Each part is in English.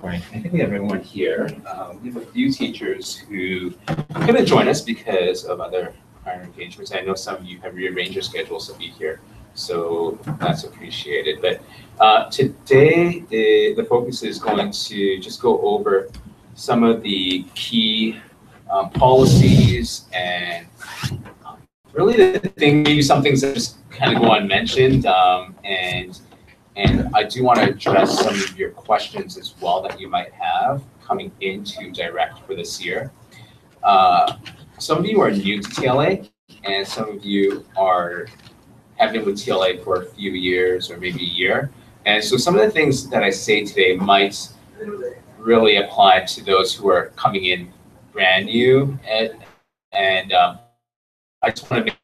All right, I think we have everyone here. We have a few teachers who couldn't join us because of other prior engagements. I know some of you have rearranged your schedules to be here, so that's appreciated. But today, the focus is going to just go over some of the key policies and really the thing, maybe some things that just kind of go unmentioned, and I do want to address some of your questions as well that you might have coming into Direct for this year. Some of you are new to TLA, and some of you have been with TLA for a few years or maybe a year. And so some of the things that I say today might really apply to those who are coming in brand new. And I just want to make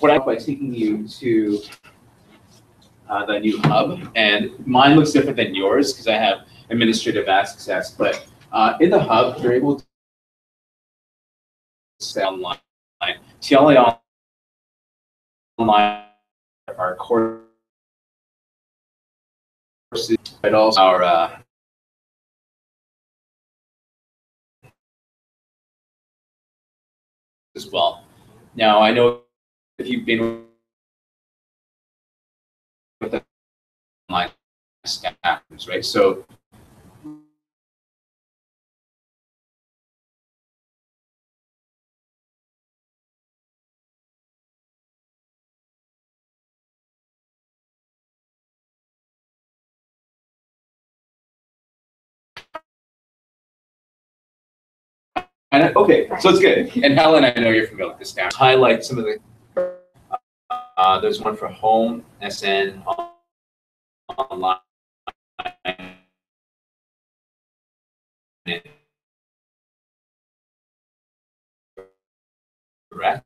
what I by taking you to the new hub, and mine looks different than yours because I have administrative access. But in the hub, you're able to stay online. TLA online, our courses, but also our as well. Now I know if you've been with the online staffers, right? So okay, so it's good. And Helen, I know you're familiar with this now. Highlight some of the. There's one for home, SN, online, direct.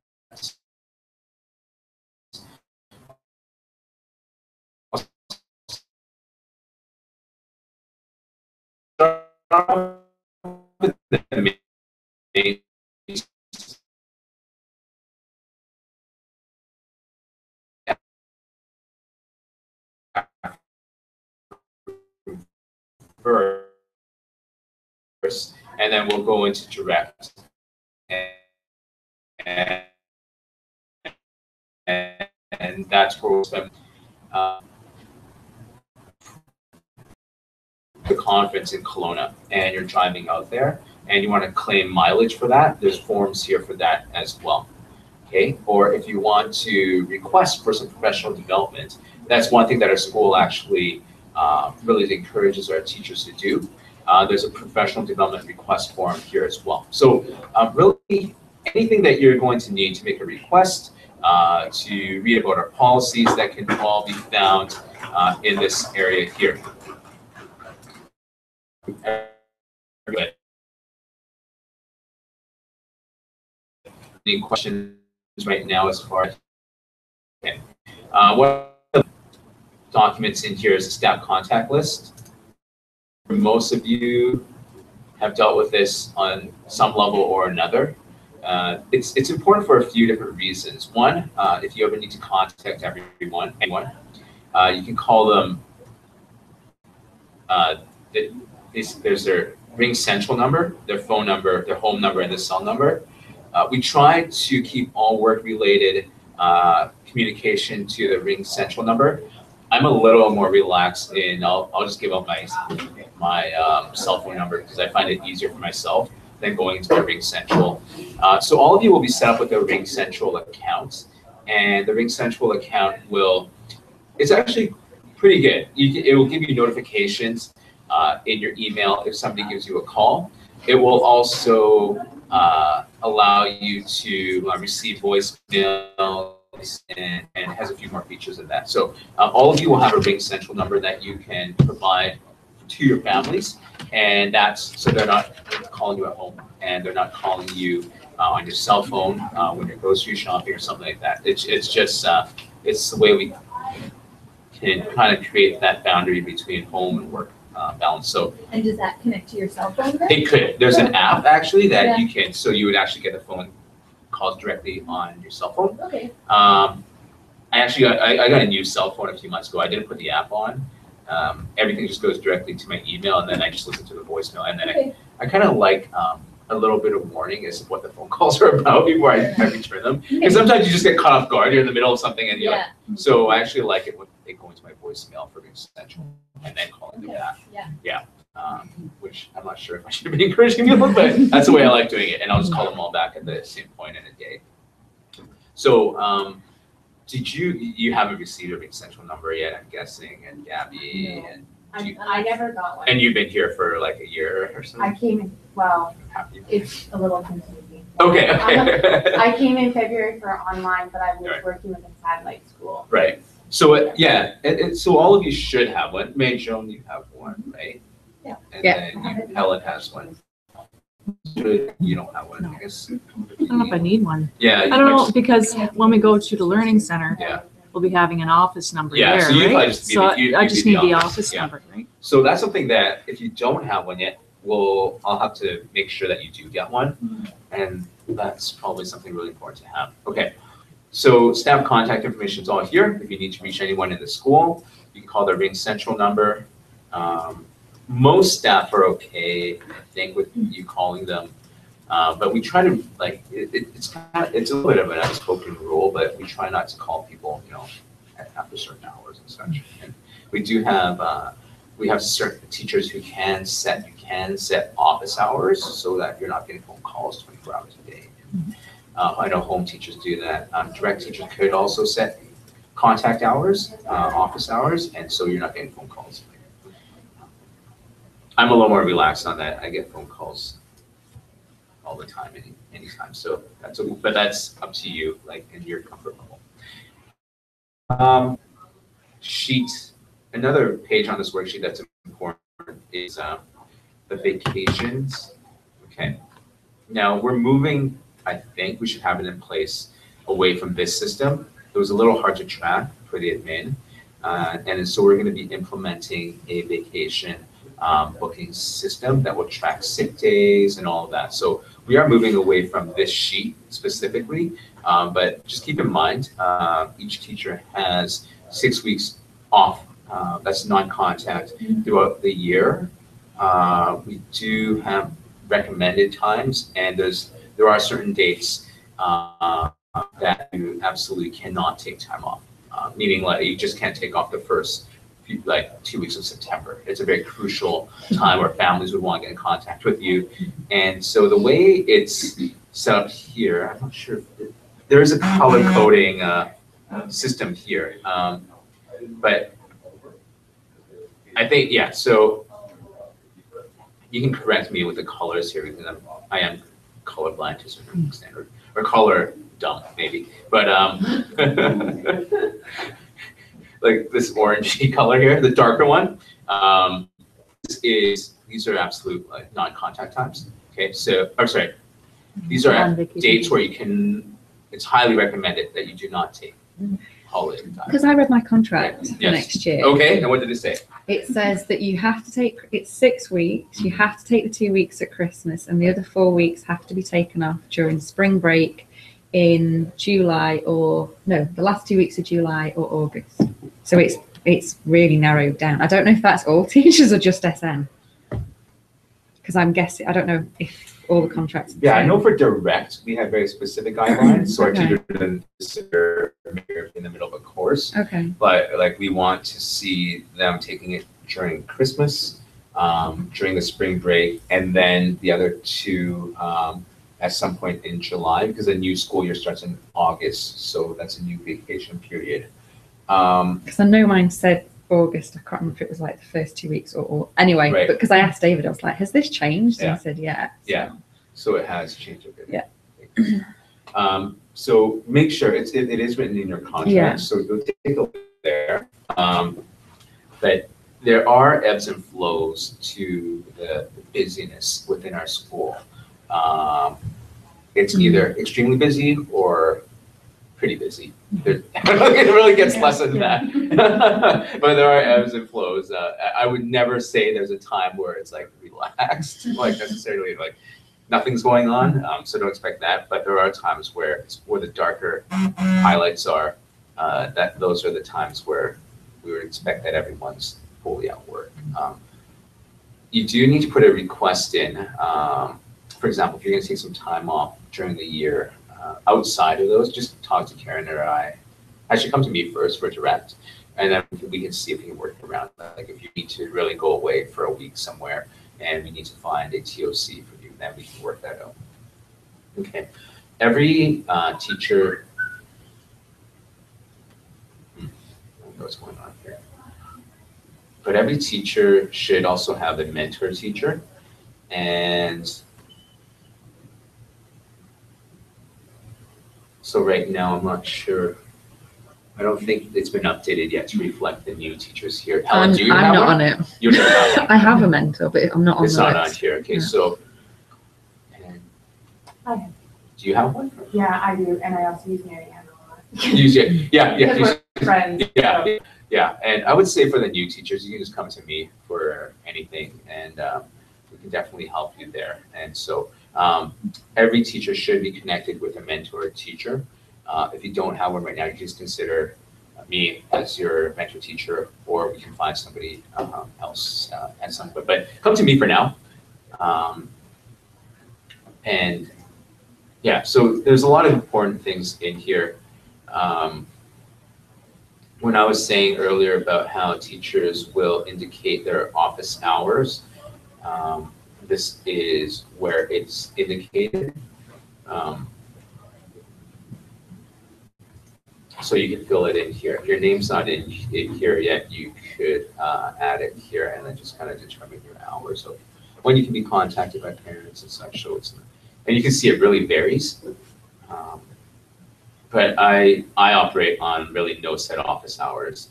First, and then we'll go into direct, and that's where we'll spend the conference in Kelowna, and you're driving out there, and you want to claim mileage for that. There's forms here for that as well. Okay, or if you want to request for some professional development, that's one thing that our school actually really encourages our teachers to do. There's a professional development request form here as well. So really anything that you're going to need to make a request, to read about our policies, that can all be found in this area here. Any questions right now as far as, okay. One of the documents in here is a staff contact list. Most of you have dealt with this on some level or another. It's important for a few different reasons. One, if you ever need to contact anyone, you can call them. There's their Ring Central number, their phone number, their home number, and the cell number. We try to keep all work-related communication to the Ring Central number. I'm a little more relaxed in, I'll just give up my cell phone number because I find it easier for myself than going into my Ring Central. So all of you will be set up with a Ring Central account, and the Ring Central account it's actually pretty good. It will give you notifications in your email if somebody gives you a call. It will also allow you to receive voicemails and has a few more features than that. So all of you will have a Ring Central number that you can provide to your families, and that's so they're not calling you at home and they're not calling you on your cell phone when you're grocery shopping or something like that. It's just it's the way we can kind of create that boundary between home and work balance. So And does that connect to your cell phone then? it could. There's an app actually that Yeah. you can. So you would actually get the phone calls directly on your cell phone. Okay. I got a new cell phone a few months ago. I didn't put the app on. Everything just goes directly to my email, and then I just listen to the voicemail. And then Okay. I kind of like a little bit of warning as to what the phone calls are about before I return them. Because sometimes you just get caught off guard. You're in the middle of something, and you're like, so I actually like it when they go into my voicemail for being essential, and then calling them back. Yeah. Which I'm not sure if I should be encouraging people, but that's the way I like doing it. And I'll just call them all back at the same point in a day. So, did you haven't received a Ring Central number yet? I'm guessing, and Gabby, No. and I never got one. and you've been here for like a year or so. I came in, well, Have you? it's a little confusing. Okay. I came in February for online, but I was Right. working with a satellite school. Right. So so all of you should have one. May Joan, you have one, right? Yeah. And Yeah. then Helen has one. You don't have one, I guess. I don't know if I need one. Yeah. I don't know, because when we go to the Learning Center, Yeah. we'll be having an office number Yeah, there, so you probably right? just need So the- you I need just the need the office, office yeah. number, right? So that's something that if you don't have one yet, I'll have to make sure that you do get one. And that's probably something really important to have. Okay. So staff contact information is all here. If you need to reach anyone in the school, you can call the Ring Central number. Most staff are okay, I think, with you calling them. But we try to it's a little bit of an unspoken rule, but we try not to call people, after certain hours and such. And we do have we have certain teachers who can set office hours so that you're not getting phone calls 24 hours a day. I know home teachers do that. Direct teachers could also set contact hours, office hours, and so you're not getting phone calls. I'm a little more relaxed on that. I get phone calls all the time, anytime. So but that's up to you, like in your comfort level. Another page on this worksheet that's important is the vacations. Okay. Now we're moving. I think we should have it in place away from this system. It was a little hard to track for the admin, and so we're going to be implementing a vacation booking system that will track sick days and all of that. So we are moving away from this sheet specifically, but just keep in mind, each teacher has 6 weeks off. That's non-contact throughout the year. We do have recommended times, and there are certain dates that you absolutely cannot take time off, meaning like you just can't take off the first 2 weeks of September. It's a very crucial time where families would want to get in contact with you. And so the way it's set up here, I'm not sure, there is a color coding system here. But I think, so you can correct me with the colors here because I am colorblind to a certain standard, or color dumb maybe. But like this orangey color here, the darker one, these are absolute non-contact times. Okay, so, these are dates where it's highly recommended that you do not take holiday time. Because I read my contract for Yes. next year. Okay, and what did it say? It says that you have to take, it's 6 weeks, you have to take the 2 weeks at Christmas, and the other 4 weeks have to be taken off during spring break in July the last 2 weeks of July or August. So it's really narrowed down. I don't know if that's all teachers or just SM. Because I'm guessing, I don't know if all the contracts. Yeah, I know for direct, we have very specific guidelines, so our Okay. teacher doesn't consider in the middle of a course. Okay. But we want to see them taking it during Christmas, during the spring break, and then the other two at some point in July, because the new school year starts in August, so that's a new vacation period. Because I know mine said August. I can't remember if it was like the first 2 weeks or anyway. Right. But because I asked David, I was like, "Has this changed?" Yeah. And he said, "Yeah." Yeah. So it has changed a bit. Yeah. So make sure it is written in your contract. Yeah. So go take a look there. But there are ebbs and flows to the busyness within our school. It's either extremely busy or pretty busy. it really gets less than that. But there are ebbs and flows. I would never say there's a time where it's like relaxed, like necessarily like nothing's going on. So don't expect that. But there are times where the darker highlights are. Those are the times where we would expect that everyone's fully at work. You do need to put a request in. For example, if you're going to take some time off during the year, outside of those, just talk to Karen or I. Actually, come to me first for direct, and then we can see if we can work around that. Like if you need to really go away for a week somewhere, and we need to find a TOC for you, then we can work that out. Okay. Every teacher. I don't know what's going on here. But every teacher should also have a mentor teacher, and so right now, I'm not sure. I don't think it's been updated yet to reflect the new teachers here. Helen, do you have I'm not one? on it. You don't have one. I have a mentor, but I'm not on It's the not on list. here. Okay, Yeah. so. And I have. do you have one? Yeah, I do, and I also use Mary Ann a lot. Use it. Yeah, yeah. Because we're friends. Yeah, so. yeah, and I would say for the new teachers, you can just come to me for anything, and we can definitely help you there. And so every teacher should be connected with a mentor teacher. If you don't have one right now, you just consider me as your mentor teacher, or we can find somebody else at some point. But come to me for now. And yeah, so there's a lot of important things in here. When I was saying earlier about how teachers will indicate their office hours, this is where it's indicated. So you can fill it in here. If your name's not in here yet, you could add it here and then just kind of determine your hours of when you can be contacted by parents and such. So it's, and you can see it really varies. But I operate on really no set office hours.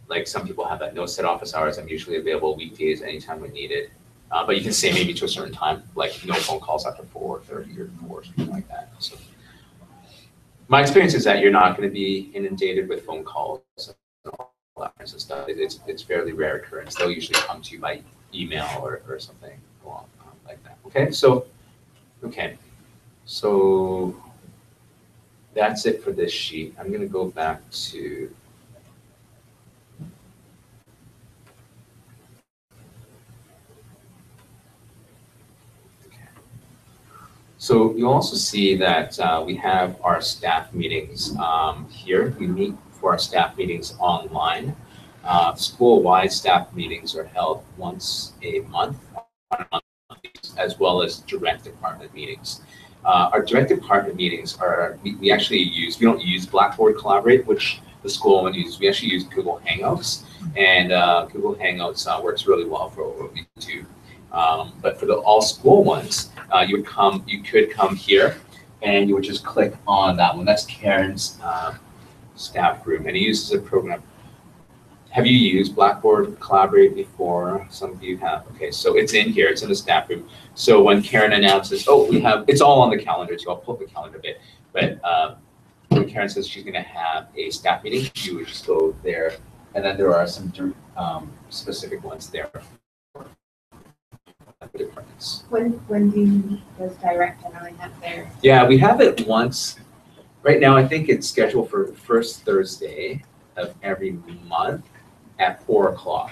Like some people have that no set office hours. I'm usually available weekdays anytime when needed. But you can say maybe to a certain time, like no phone calls after 4:30 or 4, something like that. So my experience is that you're not going to be inundated with phone calls and all that kinds of stuff. It's fairly rare occurrence. They'll usually come to you by email or something along like that. Okay, so so that's it for this sheet. I'm going to go back to So you'll also see that we have our staff meetings here. We meet for our staff meetings online. School-wide staff meetings are held once a month, as well as direct department meetings. Our direct department meetings are, we actually use, we don't use Blackboard Collaborate, which the school one uses. We actually use Google Hangouts, and Google Hangouts works really well for what we do. But for the all school ones, you could come here and you would just click on that one. That's Karen's staff room, and he uses a program. Have you used Blackboard Collaborate before? Some of you have. Okay, so it's in here, it's in the staff room. So when Karen announces, oh, we have, it's all on the calendar too. I'll pull up the calendar a bit. But when Karen says she's gonna have a staff meeting, you would just go there. And then there are some specific ones there. Departments. When do you those direct generally have their? Yeah, we have it once. Right now, I think it's scheduled for the first Thursday of every month at 4 o'clock.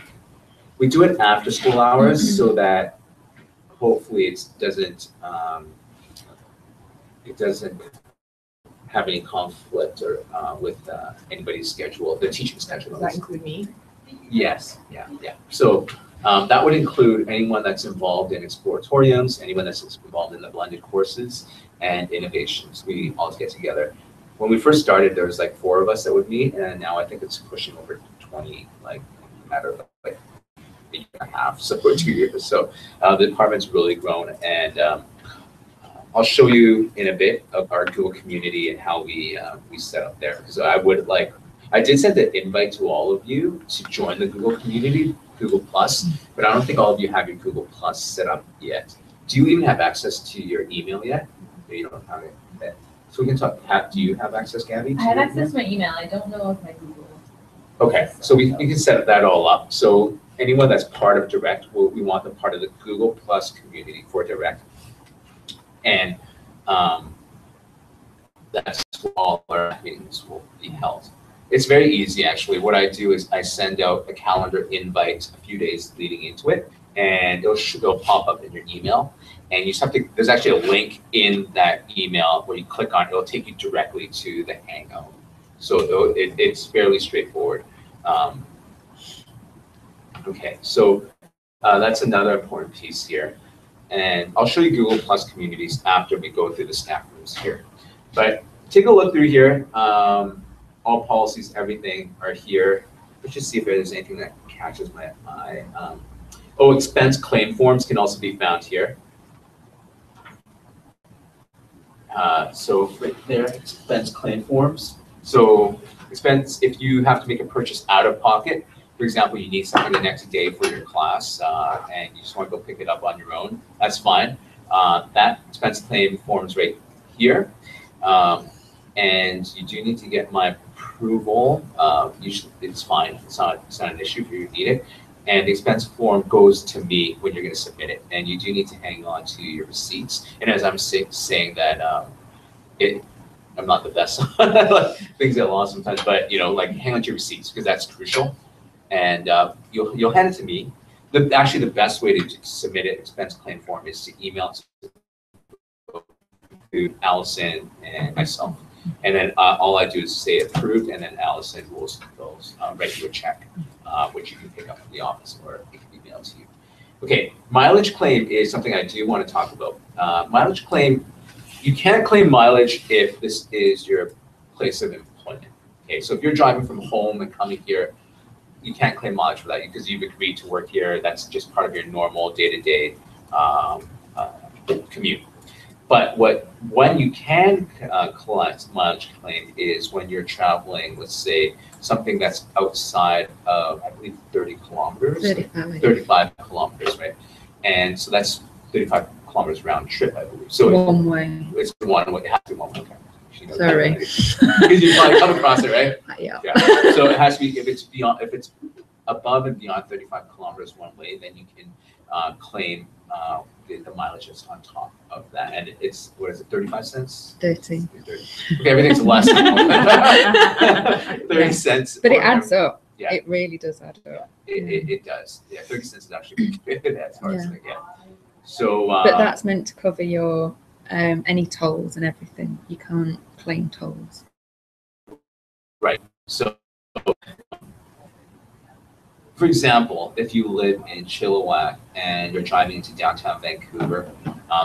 We do it after school hours so that hopefully it doesn't have any conflict or with anybody's schedule, the teaching schedule. Does that include me? Yes, yeah. So that would include anyone that's involved in exploratoriums, anyone that's involved in the blended courses and innovations. We all get together. When we first started, there was like 4 of us that would meet, and now I think it's pushing over 20, like in a matter of like a year and a half, so 2 years. So the department's really grown, and I'll show you in a bit of our Google community and how we set up there. Because I did send the invite to all of you to join the Google community, Google Plus, but I don't think all of you have your Google Plus set up yet. Do you even have access to your email yet? No, you don't have it yet. So we can talk, do you have access, Gabby? I have to- access to my email. I don't know if my Google. Okay, so we can set that all up. So anyone that's part of Direct, we want them part of the Google Plus community for Direct. And that's where all our meetings will be held. It's very easy, actually. What I do is I send out a calendar invite a few days leading into it, and it'll pop up in your email. And you just have to, there's actually a link in that email where you click on it, it'll take you directly to the Hangout. So it's fairly straightforward. Okay, so that's another important piece here. And I'll show you Google Plus communities after we go through the staff rooms here. But take a look through here. All policies, everything are here. Let's just see if there's anything that catches my eye. Expense claim forms can also be found here. So right there, expense claim forms. So expense, if you have to make a purchase out of pocket, for example, you need something the next day for your class and you just want to go pick it up on your own, that's fine. That expense claim form is right here. And you do need to get my approval. Usually it's fine, it's not an issue if you need it. And the expense form goes to me when you're going to submit it. And you do need to hang on to your receipts. And as I'm saying that, I'm not the best. Things get lost sometimes, but like hang on to your receipts because that's crucial. And you'll hand it to me. Actually, the best way to submit an expense claim form is to email it to Allison and myself. And then all I do is say approved, and then Allison will write you a check, which you can pick up from the office or it can be mailed to you. Okay, mileage claim is something I do want to talk about. Mileage claim, you can't claim mileage if this is your place of employment. Okay, so if you're driving from home and coming here, you can't claim mileage for that because you've agreed to work here. That's just part of your normal day-to-day commute. But when you can collect mileage claim is when you're traveling, let's say, something that's outside of, I believe, 30 kilometers. 35 kilometers, right? And so that's 35 kilometers round trip, I believe. So One way. it's one way. It has to be one way. Okay. Sorry. Because you probably come across it, right? Yeah. So it has to be, if it's above and beyond 35 kilometers one way, then you can claim the mileage is on top of that. And it's, what is it, 35 cents? 30. Okay, everything's less than 30 cents. But it adds up. Yeah. It really does add up. It does. Yeah, 30 cents is actually good as far as Yeah. I get. So, But that's meant to cover your any tolls and everything. You can't claim tolls. so for example, if you live in Chilliwack and you're driving into downtown Vancouver,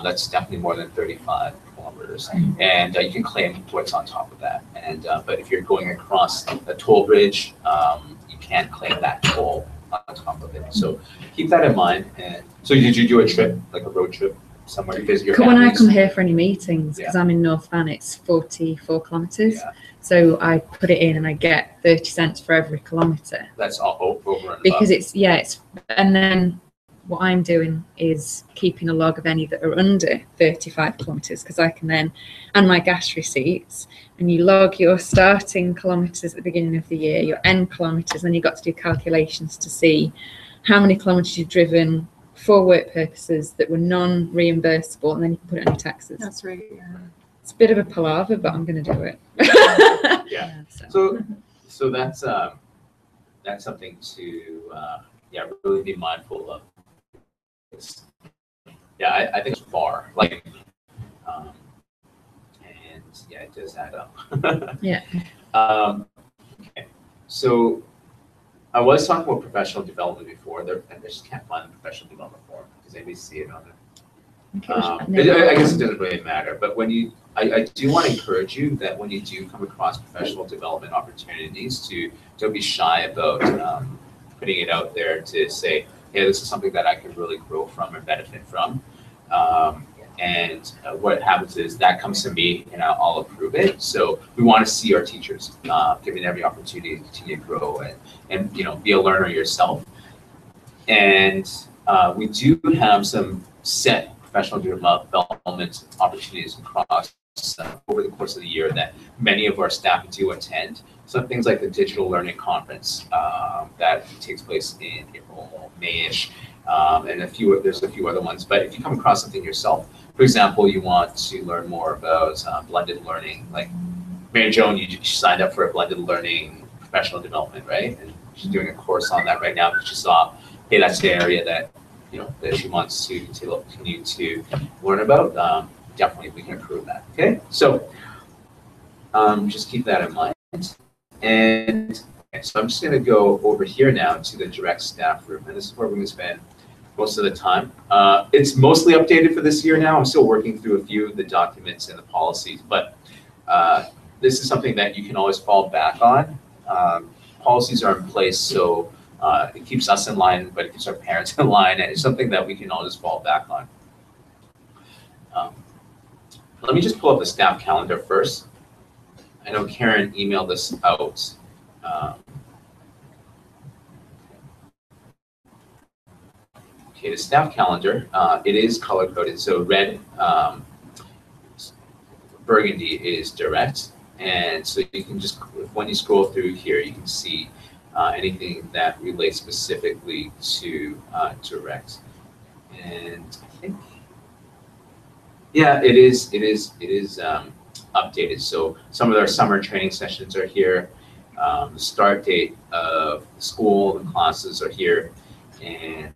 that's definitely more than 35 kilometers. And you can claim what's on top of that. And but if you're going across a toll bridge, you can't claim that toll on top of it. So keep that in mind. And so did you do a trip, like a road trip somewhere to visit your When I families? come here for any meetings, because I'm in North Van, it's 44 kilometres. Yeah. So I put it in and I get 30 cents for every kilometre. That's all over and above. Because and then what I'm doing is keeping a log of any that are under 35 kilometres because I can then, and my gas receipts, and you log your starting kilometres at the beginning of the year, your end kilometres, and you've got to do calculations to see how many kilometres you've driven for work purposes that were non-reimbursable, and then you can put it on your taxes. That's right. It's a bit of a palaver, but I'm going to do it. Yeah. So. So that's something to really be mindful of. Yeah, I think it's far, like, and yeah, it does add up. Yeah. Okay. So I was talking about professional development before. I just can't find the professional development form. Does anybody see it on it? I guess it doesn't really matter, but when I do want to encourage you that when you do come across professional development opportunities, don't be shy about putting it out there to say, hey, this is something that I can really grow from or benefit from. And what happens is that comes to me and I'll approve it. So we want to see our teachers given every opportunity to continue to grow and be a learner yourself. And we do have some set professional development opportunities across over the course of the year that many of our staff do attend. Some things like the Digital Learning Conference that takes place in April, May-ish, and there's a few other ones. But if you come across something yourself, for example, you want to learn more about blended learning, like Mary Joan, you signed up for a blended learning professional development, right? And she's doing a course on that right now because she saw, hey, that's the area that that she wants to continue to learn about. Definitely, we can improve that. Okay, so just keep that in mind. And so I'm just going to go over here now to the direct staff room, and this is where we're going to spend most of the time. It's mostly updated for this year now. I'm still working through a few of the documents and the policies, but this is something that you can always fall back on. Policies are in place, so it keeps us in line, but it keeps our parents in line, and it's something that we can always fall back on. Let me just pull up the staff calendar first. I know Karen emailed this out. Okay, the staff calendar, it is color coded. So red, burgundy is direct. And so you can just, when you scroll through here, you can see anything that relates specifically to direct. And I think, yeah, it is updated. So some of our summer training sessions are here. The start date of school, the classes are here. And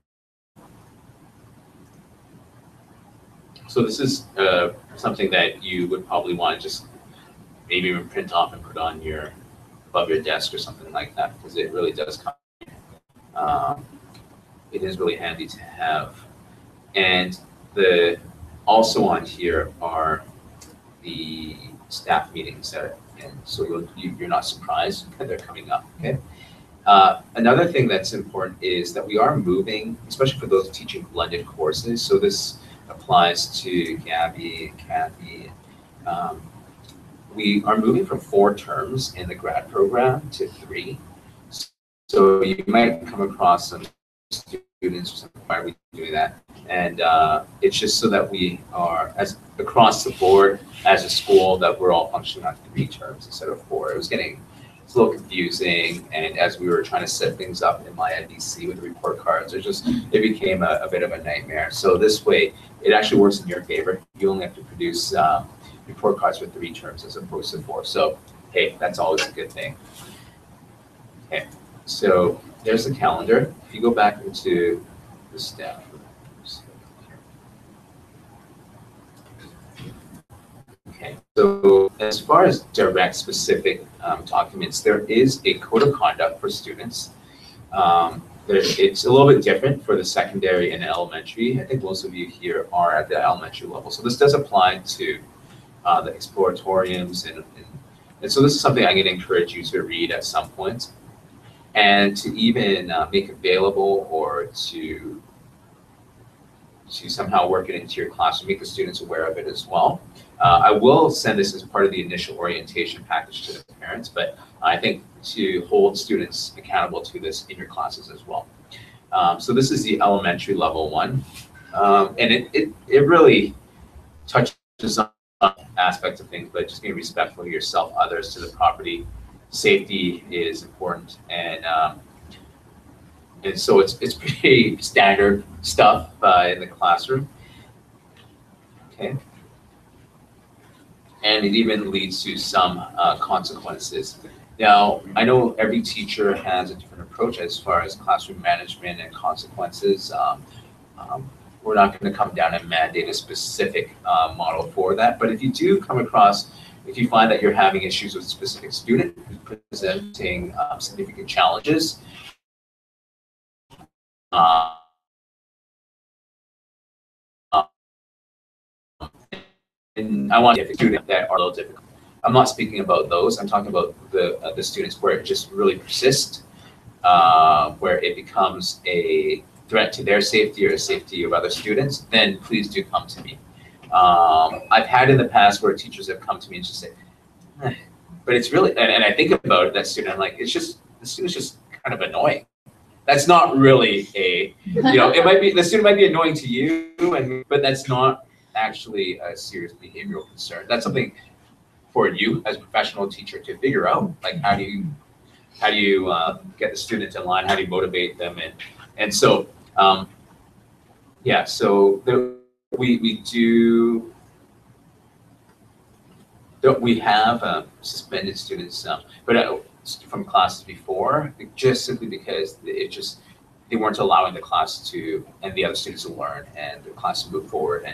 so this is something that you would probably want to just maybe even print off and put on above your desk or something like that, because it really does come. It is really handy to have. And also on here are the staff meetings and so you're not surprised that they're coming up. Okay. Another thing that's important is that we are moving, especially for those teaching blended courses. So this applies to Gabby and Kathy. We are moving from 4 terms in the grad program to 3. So you might come across some students or something, why are we doing that? And it's just so that we are, as across the board as a school, that we're all functioning on 3 terms instead of 4. It's a little confusing, and as we were trying to set things up in my IDC with the report cards, it became a bit of a nightmare. So this way, it actually works in your favor. You only have to produce report cards for 3 terms as opposed to 4. So hey, that's always a good thing. Okay, so there's the calendar. If you go back into the staff room. Okay, so as far as direct specific documents, there is a code of conduct for students. It's a little bit different for the secondary and elementary. I think most of you here are at the elementary level. So this does apply to the exploratoriums, and so this is something I'm going to encourage you to read at some point, and to even make available or to somehow work it into your classroom, make the students aware of it as well. I will send this as part of the initial orientation package to the parents, but I think to hold students accountable to this in your classes as well. So this is the elementary level one, and it really touches on aspects of things, but just being respectful of yourself, others, to the property. Safety is important, and so it's pretty standard stuff in the classroom. Okay. And it even leads to some consequences. Now, I know every teacher has a different approach as far as classroom management and consequences. We're not going to come down and mandate a specific model for that. But if you do come across, if you find that you're having issues with a specific student who's presenting significant challenges, and I want to get students that are a little difficult. I'm not speaking about those. I'm talking about the students where it just really persists, where it becomes a threat to their safety or the safety of other students. Then please do come to me. I've had in the past where teachers have come to me and just say, but it's really, and I think about that student, I'm like, the student's just kind of annoying. That's not really it might be, the student might be annoying to you, but that's not actually a serious behavioral concern. That's something for you as a professional teacher to figure out, like how do you get the students in line, how do you motivate them, and so yeah, so we have suspended students, but from classes before, just simply because they weren't allowing the class and the other students to learn and the class to move forward,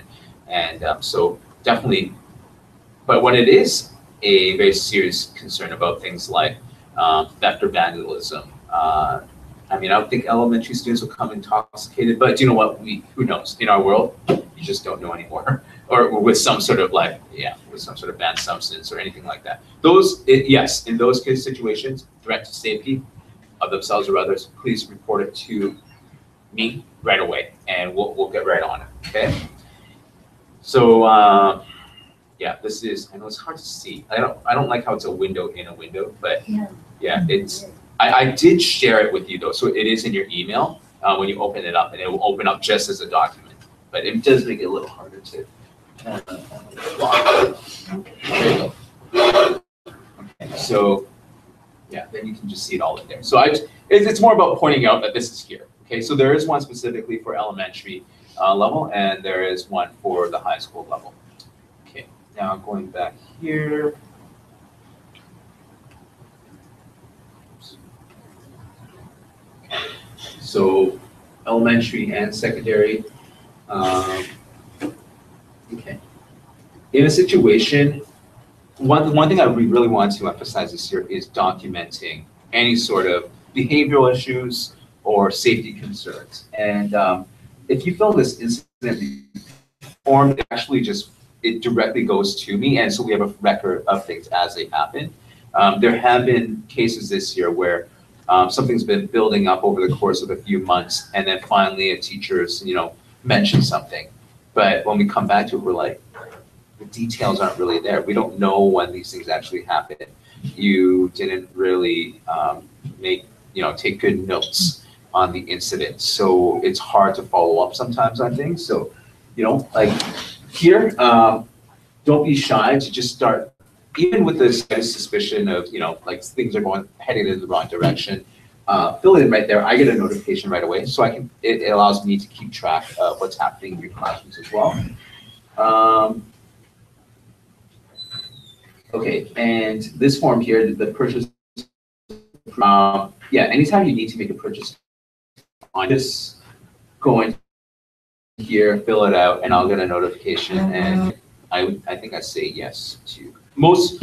and so definitely. But when it is a very serious concern about things like theft or vandalism, I mean, I don't think elementary students will come intoxicated, but you know what? Who knows? In our world, you just don't know anymore, or with some sort of with some sort of banned substance or anything like that. Yes, in those case situations, threat to safety of themselves or others, please report it to me right away, and we'll get right on it. Okay. So yeah, this is. I know it's hard to see. I don't like how it's a window in a window, but yeah, it's. I did share it with you though, so it is in your email when you open it up, and it will open up just as a document. But it does make it a little harder to. There you go. Okay, so yeah, then you can just see it all in there. So it's more about pointing out that this is here. Okay, so there is one specifically for elementary level, and there is one for the high school level. Okay, now going back here. So elementary and secondary. Okay. In a situation, one thing we really want to emphasize this year is documenting any sort of behavioral issues or safety concerns. And if you fill this incident form, it directly goes to me, and so we have a record of things as they happen. There have been cases this year where something's been building up over the course of a few months, and then finally a teacher's, mentioned something. But when we come back to it, we're like, the details aren't really there. We don't know when these things actually happen. You didn't really take good notes on the incident. So it's hard to follow up sometimes on things. So, like here, don't be shy to just start. Even with the slightest suspicion of, like things are heading in the wrong direction, fill it in right there. I get a notification right away, so it allows me to keep track of what's happening in your classrooms as well. Okay, and this form here, the purchase, anytime you need to make a purchase, just go in here, fill it out, and I'll get a notification, and I think I say yes to. Most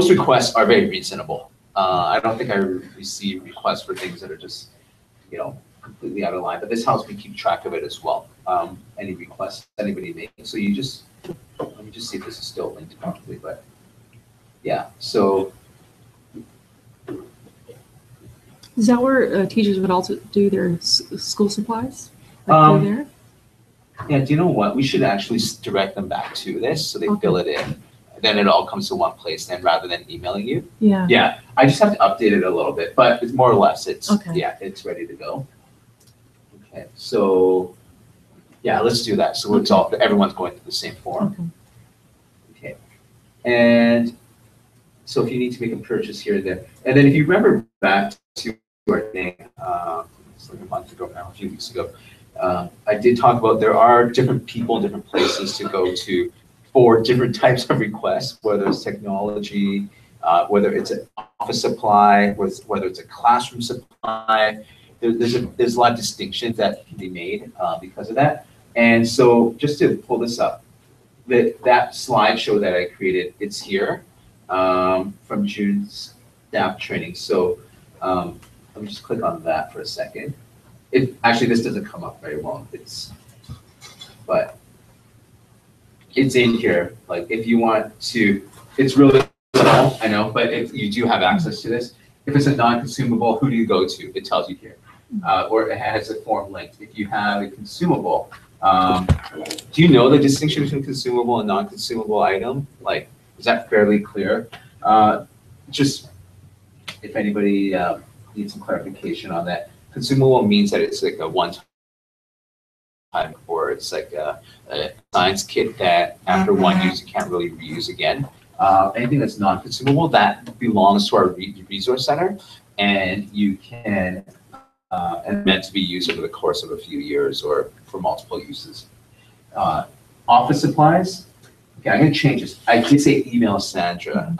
requests are very reasonable. I don't think I receive requests for things that are just, completely out of line. But this helps me keep track of it as well. Any requests anybody makes. So let me just see if this is still linked properly. But yeah, so. Is that where teachers would also do their school supplies? Like through there? Yeah. Do you know what? We should actually direct them back to this so they fill it in. Then it all comes to one place then rather than emailing you. Yeah. Yeah, I just have to update it a little bit, but it's more or less, it's ready to go. Okay, so yeah, let's do that. So everyone's going through the same form. Okay, and so if you need to make a purchase here and there, and then if you remember back to our thing, it's like a month ago now, a few weeks ago, I did talk about there are different people, different places to go to for different types of requests, whether it's technology, whether it's an office supply, whether it's a classroom supply. There's a lot of distinctions that can be made because of that. And so just to pull this up, that slideshow that I created, it's here from June's staff training. So let me just click on that for a second. Actually, this doesn't come up very well. But it's in here. Like if you want to, it's really small, I know, but if you do have access to this, if it's a non-consumable, who do you go to? It tells you here. Or it has a form linked. If you have a consumable, do you know the distinction between consumable and non-consumable item? Like, is that fairly clear? Just if anybody needs some clarification on that. Consumable means that it's like a one-time or it's like a science kit that after one use, you can't really reuse again. Anything that's non-consumable, that belongs to our resource center, and you can, and meant to be used over the course of a few years or for multiple uses. Office supplies, okay, I'm gonna change this. I did say email Sandra,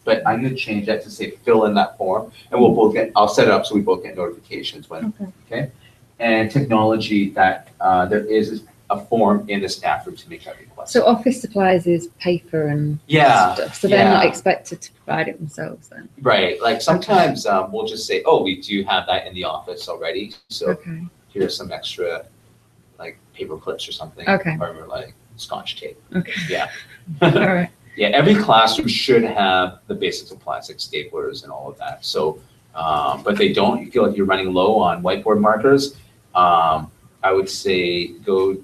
but I'm gonna change that to say fill in that form, and we'll both get, I'll set it up so we both get notifications when, okay? And technology, that there is a form in the staff room to make that request. So office supplies is paper and Yeah, stuff. So they're not yeah. expected to provide it themselves then. Right, like sometimes we'll just say, oh, we do have that in the office already, so Okay. here's some extra like paper clips or something. Okay. Or like Scotch tape. Okay. Yeah. All right. Yeah, every classroom should have the basic supplies like staplers and all of that. So, but they don't. You feel like you're running low on whiteboard markers. I would say go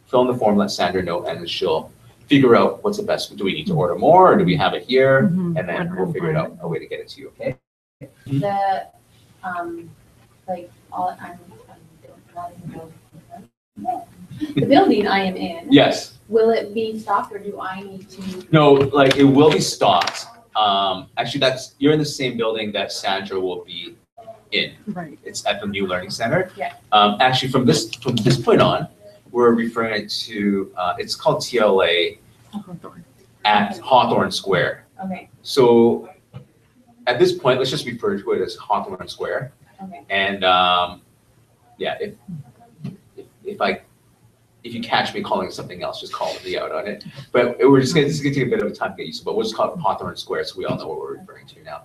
fill in the form, let Sandra know, and she'll figure out what's the best. Do we need to order more, or do we have it here? Mhm. And then we'll figure it out a way to get it to you. Okay. The, like, all, I'm not even know. The building I am in. Yes. Will it be stocked or do I need to? No, like it will be stocked. Actually, you're in the same building that Sandra will be in. Right. It's at the new learning center. Yeah. Actually, from this point on, we're referring it to it's called TLA at Hawthorne Square. Okay, So at this point, let's just refer to it as Hawthorne Square. okay. And yeah, if you catch me calling it something else, just call me out on it. But this is gonna take a bit of time to get used to, but we'll just call it Hawthorne Square so we all know what we're referring to now.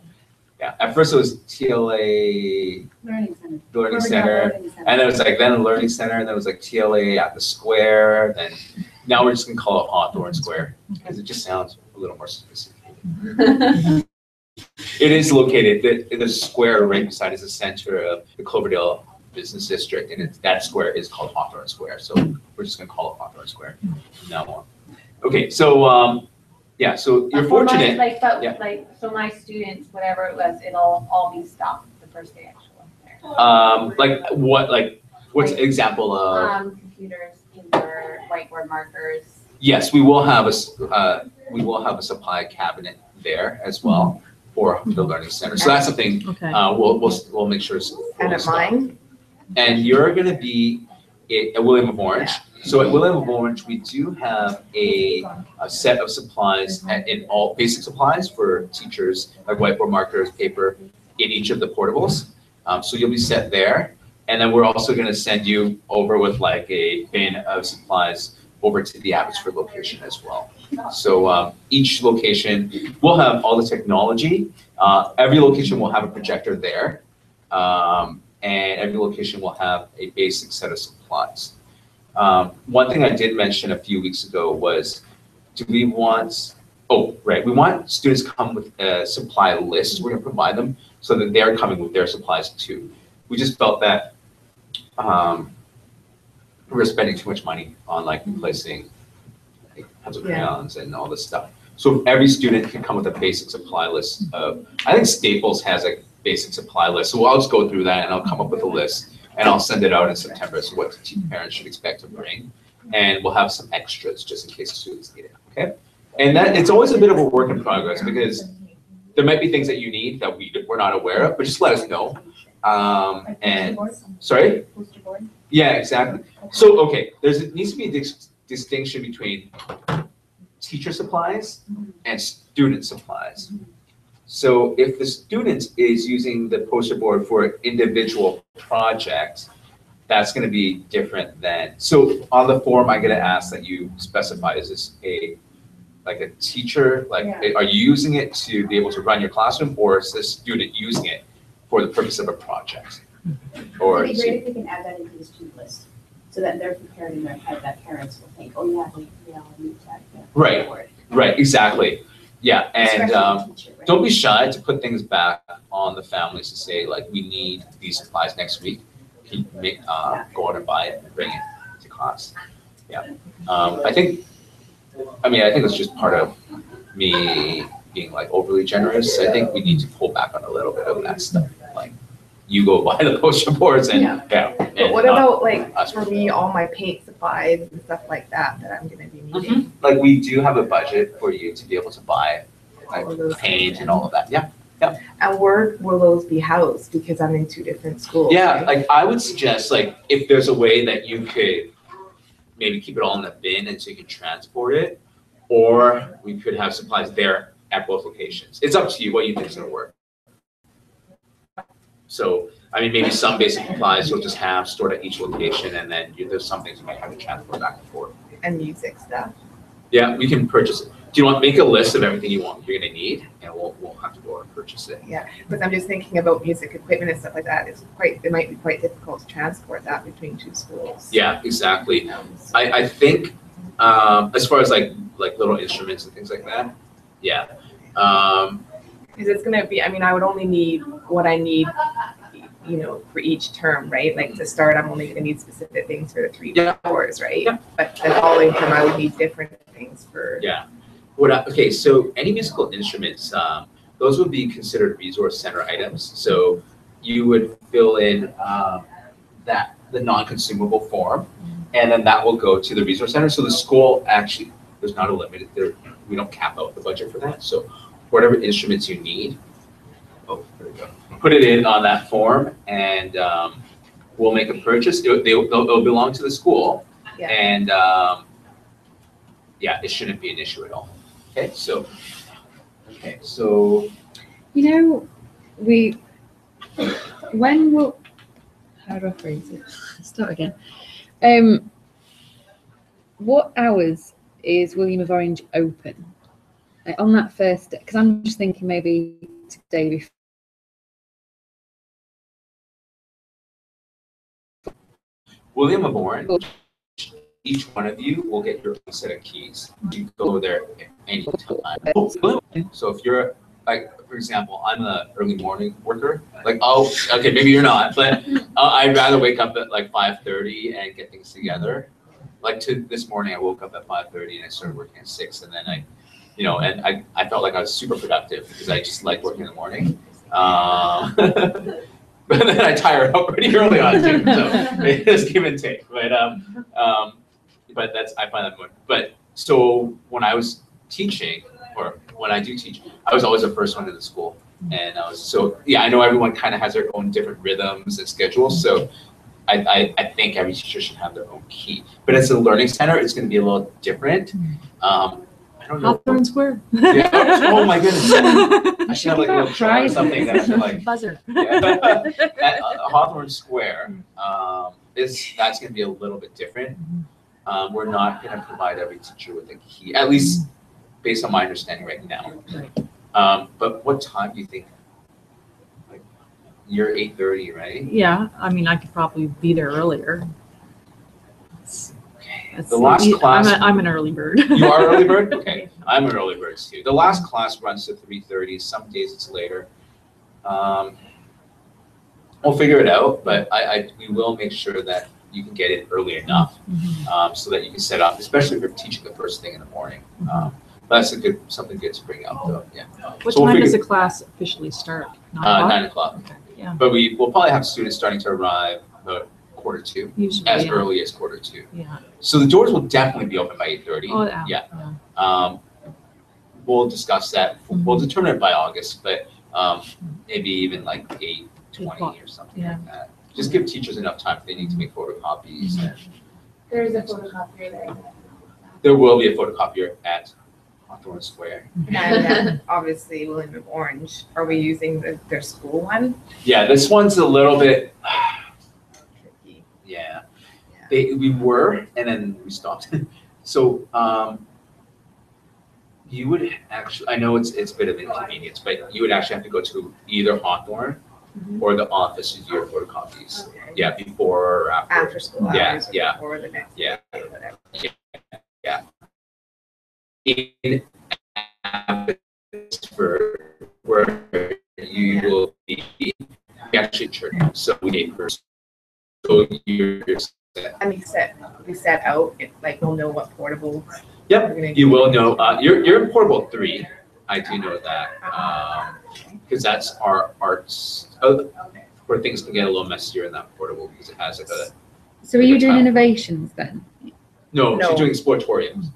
Yeah, at first it was TLA Learning center. Learning Center, and then it was like then the Learning Center, and then it was like TLA at the Square, then now we're just gonna call it Hawthorne Square because it just sounds a little more sophisticated. It is located, the square right beside is the center of the Cloverdale Business District, and that square is called Hawthorne Square, so we're just gonna call it Hawthorne Square from now on. Okay, so yeah, so you're For my- fortunate. Like, but, Yeah. like, so my students, whatever it was, it'll all be stocked the first day actually there. Like what's an example of? Computers, paper, whiteboard markers. Yes, we will have a supply cabinet there as well for the Learning Center. So that's something Okay. we'll make sure it's And fully at stocked. mine, And you're gonna be at William of Orange. So at William of Orange, we do have a set of supplies in all basic supplies for teachers, like whiteboard markers, paper, in each of the portables. So you'll be set there. And then we're also gonna send you over with like a bin of supplies over to the Abbotsford location as well. So each location will have all the technology. Every location will have a projector there. And every location will have a basic set of supplies. One thing I did mention a few weeks ago was, we want students to come with a supply list. We're gonna provide them so that they're coming with their supplies too. We just felt that we were spending too much money on like replacing like, pencil crayons and all this stuff. So if every student can come with a basic supply list of, I think Staples has a basic supply list. So I'll just go through that and I'll come up with a list and I'll send it out in September. So what parents should expect to bring. And we'll have some extras just in case students need it, okay? And that it's always a bit of a work in progress because there might be things that you need that we're not aware of, but just let us know. And sorry? Yeah, exactly. So, okay, needs to be a distinction between teacher supplies and student supplies. So if the student is using the poster board for an individual project, that's going to be different than, so on the form, I'm going to ask that you specify, is this a teacher, are you using it to be able to run your classroom, or is this student using it for the purpose of a project? Or It'd be great if we can add that into the student list, so that they're prepared in their head, that parents will think, oh yeah, we all need that. Right. Right, exactly. Yeah, and Especially the teacher, right? don't be shy to put things back on the families to say, like, we need these supplies next week. Can you go out and buy it and bring it to class? Yeah. I think it's just part of me being like overly generous. I think we need to pull back on a little bit of that stuff. Like, you go buy the poster boards and, Yeah. yeah. But and what not about like, us. for me, all my paint supplies and stuff like that I'm gonna be needing? Like, we do have a budget for you to be able to buy like All of those paint things. and all of that, yeah. And where will those be housed? Because I'm in 2 different schools. Yeah, right? like I would suggest, like, if there's a way that you could maybe keep it all in the bin and so you can transport it, or we could have supplies there at both locations. It's up to you what you think is gonna work. So, I mean, maybe some basic supplies you'll just have stored at each location, and then there's some things you might have to transport back and forth. And music stuff. Yeah, we can purchase it. Do you want, make a list of everything you're gonna need, and we'll have to go and purchase it. Because I'm just thinking about music equipment and stuff like that. It might be quite difficult to transport that between 2 schools. Yeah, exactly. I think, as far as like little instruments and things like that, yeah. Because it's gonna be, I mean, I would only need what I need, for each term, right? Like to start, I'm only gonna need specific things for the 3 Yeah. hours, right? Yeah. But the following term, I would need different things for. Yeah. Okay, so any musical instruments, those would be considered resource center items. So you would fill in the non-consumable form, and then that will go to the resource center. So the school actually, there's not a limit, we don't cap out the budget for that. So whatever instruments you need, there we go. Put it in on that form, and we'll make a purchase. They'll belong to the school, Yeah. and yeah, it shouldn't be an issue at all. Okay, so When will, how do I phrase it? Start again. What hours is William of Orange open? Like on that first day, because I'm just thinking maybe today before. William of Orange, each one of you will get your own set of keys. You go there anytime. So if you're, like, for example, I'm an early morning worker, like, okay, maybe you're not, but I'd rather wake up at like 5:30 and get things together. Like this morning, I woke up at 5:30 and I started working at 6, and then I felt like I was super productive because I just like working in the morning. But then I tire out pretty early on too, so it's give and take. But I find that more. But so when I was teaching, or when I do teach, I was always the first one to the school, and I know everyone kind of has their own different rhythms and schedules. So I think every teacher should have their own key. But as a learning center, it's going to be a little different. I don't know. Hawthorne Square. Yeah. Oh my goodness. I should have like a little chart or something that I should like. Buzzer. Yeah. At Hawthorne Square, that's going to be a little bit different. We're not going to provide every teacher with a key, at least based on my understanding right now. But what time do you think? Like, you're 8:30, right? Yeah, I mean, I could probably be there earlier. The last class. I'm an early bird. You are early bird? Okay, I'm an early bird too. The last class runs to 3:30. Some days it's later. We'll figure it out, but we will make sure that you can get in early enough so that you can set up, especially if you're teaching the first thing in the morning. That's something good to bring up, though. Yeah. What So we'll time does the figure- class officially start? 9 o'clock. Yeah. But we'll probably have students starting to arrive about 1:45, Usually. as yeah. early as 1:45. Yeah. So the doors will definitely be open by 8:30. Oh, yeah. Yeah. We'll discuss that. We'll determine it by August, but maybe even like 8:20 or something Yeah. like that. Just give teachers enough time if they need to make photocopies. And There's a photocopier there. there will be a photocopier at Hawthorne Square. And obviously William of Orange, are we using their school one? Yeah, this one's a little bit, Tricky. yeah. Yeah. We were, and then we stopped. So you would actually, I know it's a bit of inconvenience, but you would actually have to go to either Hawthorne or the office to do your photocopies. Okay. Yeah, before or after. After school hours Yeah, or yeah. before the next Yeah. day or whatever. In for where you will be actually church. So we date first. So you're And we set out, like we'll know what portable. Yep, we're gonna you do. will know. You're in portable 3. I do know that because that's our arts. where things can get a little messier in that portable because it has like a, So are you doing Child. innovations then? no, No. she's doing sportoriums.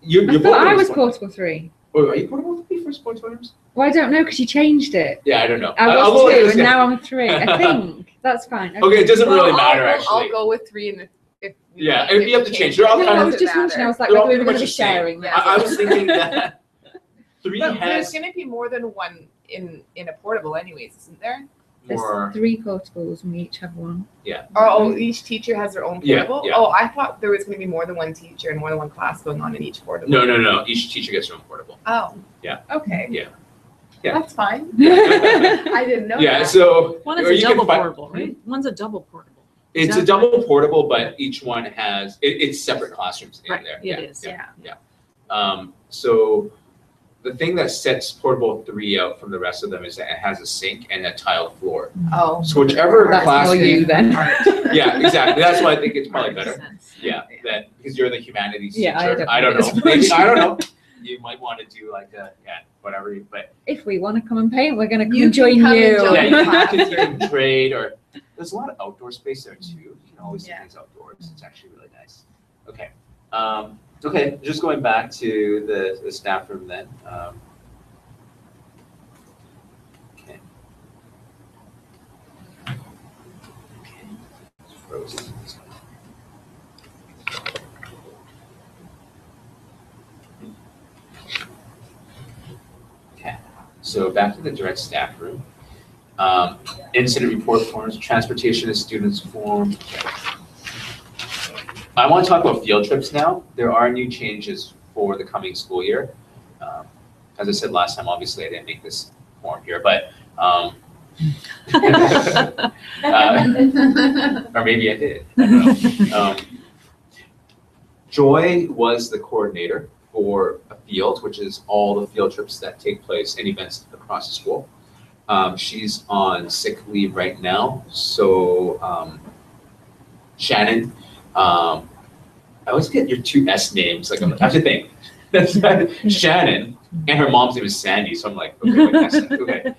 You're I both thought I doing was sport- portable 3. Oh, are you portable 3 for sportoriums? Well, I don't know because you changed it. Yeah, I don't know. I I'll was go with 2 this and guy. now I'm 3. I think that's fine. Okay, it doesn't really Well, matter I'll actually. go with 3 and if we Yeah, need if you have to change, they're all No, kind I of- was just wondering. I was like, They're all whether we were pretty going to be much the same. sharing. Yeah. I was thinking that 3 But there's has gonna be more than one in a portable anyways, isn't there? There's more. 3 portables and we each have 1. Oh, each teacher has their own Yeah, portable? yeah. Oh, I thought there was gonna be more than one teacher and more than one class going on in each portable. No. Each teacher gets their own portable. Oh. Yeah. Okay. Yeah. Yeah. That's fine. Yeah, I didn't know that. so One or is a you can double fi- portable, right? One's a double portable. It's a Is that double portable, but each one has it's separate classrooms in Right, there. it is, yeah. So the thing that sets portable 3 out from the rest of them is that it has a sink and a tiled floor. Oh. So whichever That's class, more you then. yeah, exactly. That's why I think it's probably Makes better. sense. Yeah, that because you're the humanities Yeah, teacher. I don't know. think Maybe, it's I don't know. You might want to do like a whatever. But If we want to come and paint, we're going to come You and can join come and you. join yeah, us. you can trade or there's a lot of outdoor space there too. You can always Yeah. do things outdoors. It's actually really nice. Okay. Okay. Just going back to the staff room then. Okay. It's frozen. Okay. So back to the direct staff room. Incident report forms, transportation of students form. I want to talk about field trips now. There are new changes for the coming school year. As I said last time, obviously I didn't make this form here, but or maybe I did. I don't know. Joy was the coordinator for a field, which is all the field trips that take place and events across the school. She's on sick leave right now, so Shannon, I always get your 2 S names, like I have to think. Shannon, and her mom's name is Sandy, so I'm like, okay, wait, that's okay.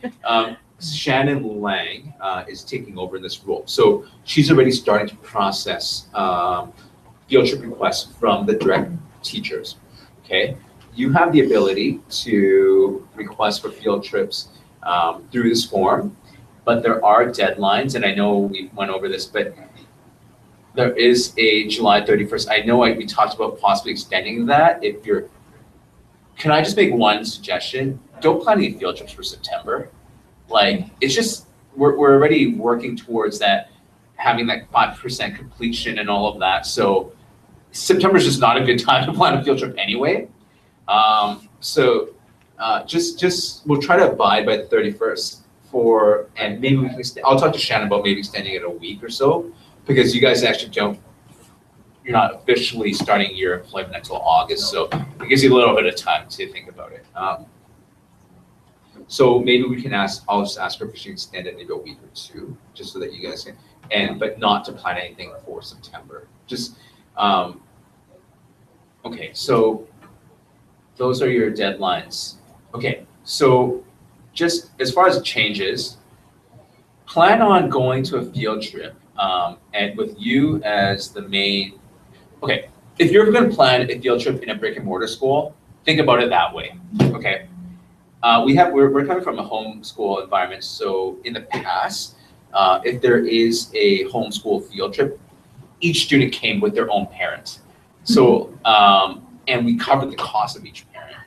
Shannon Lang is taking over in this role. So she's already starting to process field trip requests from the direct teachers, okay? You have the ability to request for field trips through this form, but there are deadlines, and I know we went over this, but there is a July 31st. I know we talked about possibly extending that if you're, can I just make one suggestion? Don't plan any field trips for September. Like, it's just, we're already working towards that, having that 5% completion and all of that. So September is just not a good time to plan a field trip anyway. Just we'll try to abide by the 31st and maybe we can, I'll talk to Shannon about maybe extending it a week or so, because you guys actually you're not officially starting your employment until August, so it gives you a little bit of time to think about it. So maybe we can I'll just ask her if she can extend it maybe a week or 2, just so that you guys can, but not to plan anything for September. Just, okay, so those are your deadlines. Okay, so just as far as changes, plan on going to a field trip and with you as the main, okay, if you're gonna plan a field trip in a brick and mortar school, think about it that way, okay? We're coming from a homeschool environment, so in the past, if there is a homeschool field trip, each student came with their own parent. So, and we covered the cost of each parent,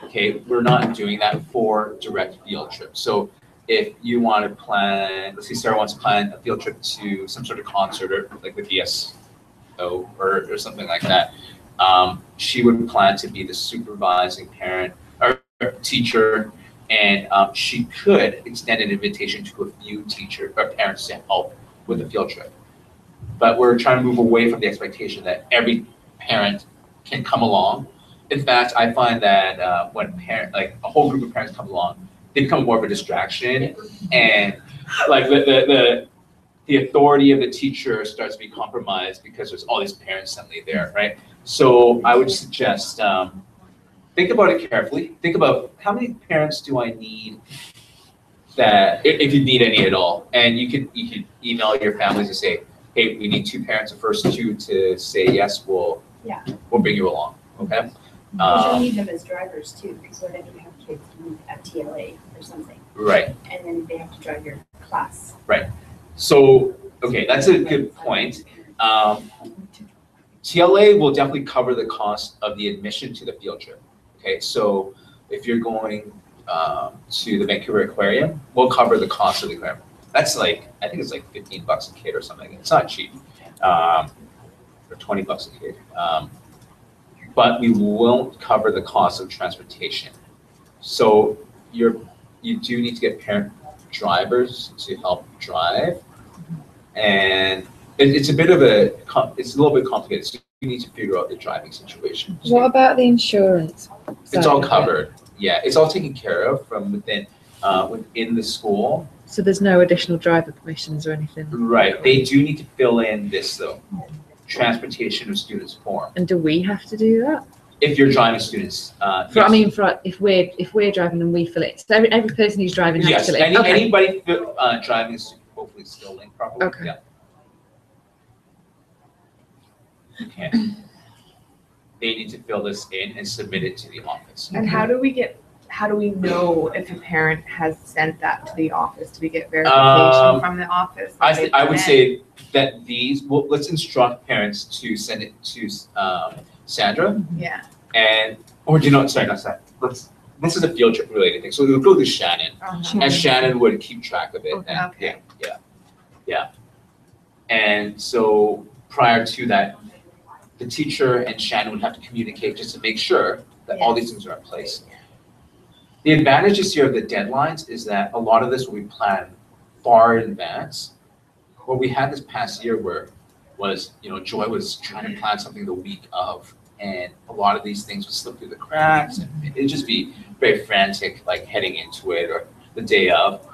okay? We're not doing that for direct field trips. So if you want to plan, let's say Sarah wants to plan a field trip to some sort of concert or like the DSO or something like that, she would plan to be the supervising parent or teacher, and she could extend an invitation to a few teachers or parents to help with the field trip. But we're trying to move away from the expectation that every parent can come along. In fact, I find that when a whole group of parents come along, they become more of a distraction, and like the authority of the teacher starts to be compromised because there's all these parents suddenly there, right? So I would suggest think about it carefully. Think about how many parents do I need that if you need any at all, and you could email your families and say, hey, we need 2 parents, the first 2 to say yes, we'll bring you along, okay? Because you'll need them as drivers too, because what if you have kids meet at TLA or something, Right. and then they have to drive your class. So, okay, that's a good point. TLA will definitely cover the cost of the admission to the field trip. Okay, so if you're going to the Vancouver Aquarium, we'll cover the cost of the aquarium. That's like, I think it's like $15 a kid or something. It's not cheap, or $20 a kid. But we won't cover the cost of transportation. So you do need to get parent drivers to help drive, and it's a bit of it's a little bit complicated. So you need to figure out the driving situation. What about the insurance? It's all covered. Yeah, it's all taken care of from within the school. So there's no additional driver permissions or anything? Right. They do need to fill in this though, transportation of students form. And do we have to do that? If you're driving students, I yes. mean, if we're driving and we fill it, so every person who's driving has Yes, to fill it. Okay. anybody driving is hopefully still linked properly. Okay. Yeah. Okay. They need to fill this in and submit it to the office. And how do we know if a parent has sent that to the office? Do we get verification from the office? that I they've would done it? say that let's instruct parents to send it to Sandra, Yeah. not Sandra. This is a field trip related thing, so we'll go to Shannon, Uh-huh. and Shannon would keep track of it. Okay. And, Okay. Yeah. And so prior to that, the teacher and Shannon would have to communicate just to make sure that all these things are in place. The advantages here of the deadlines is that a lot of this will be planned far in advance. What we had this past year was Joy was trying to plan something the week of, and a lot of these things would slip through the cracks, and it'd just be very frantic, like heading into it or the day of.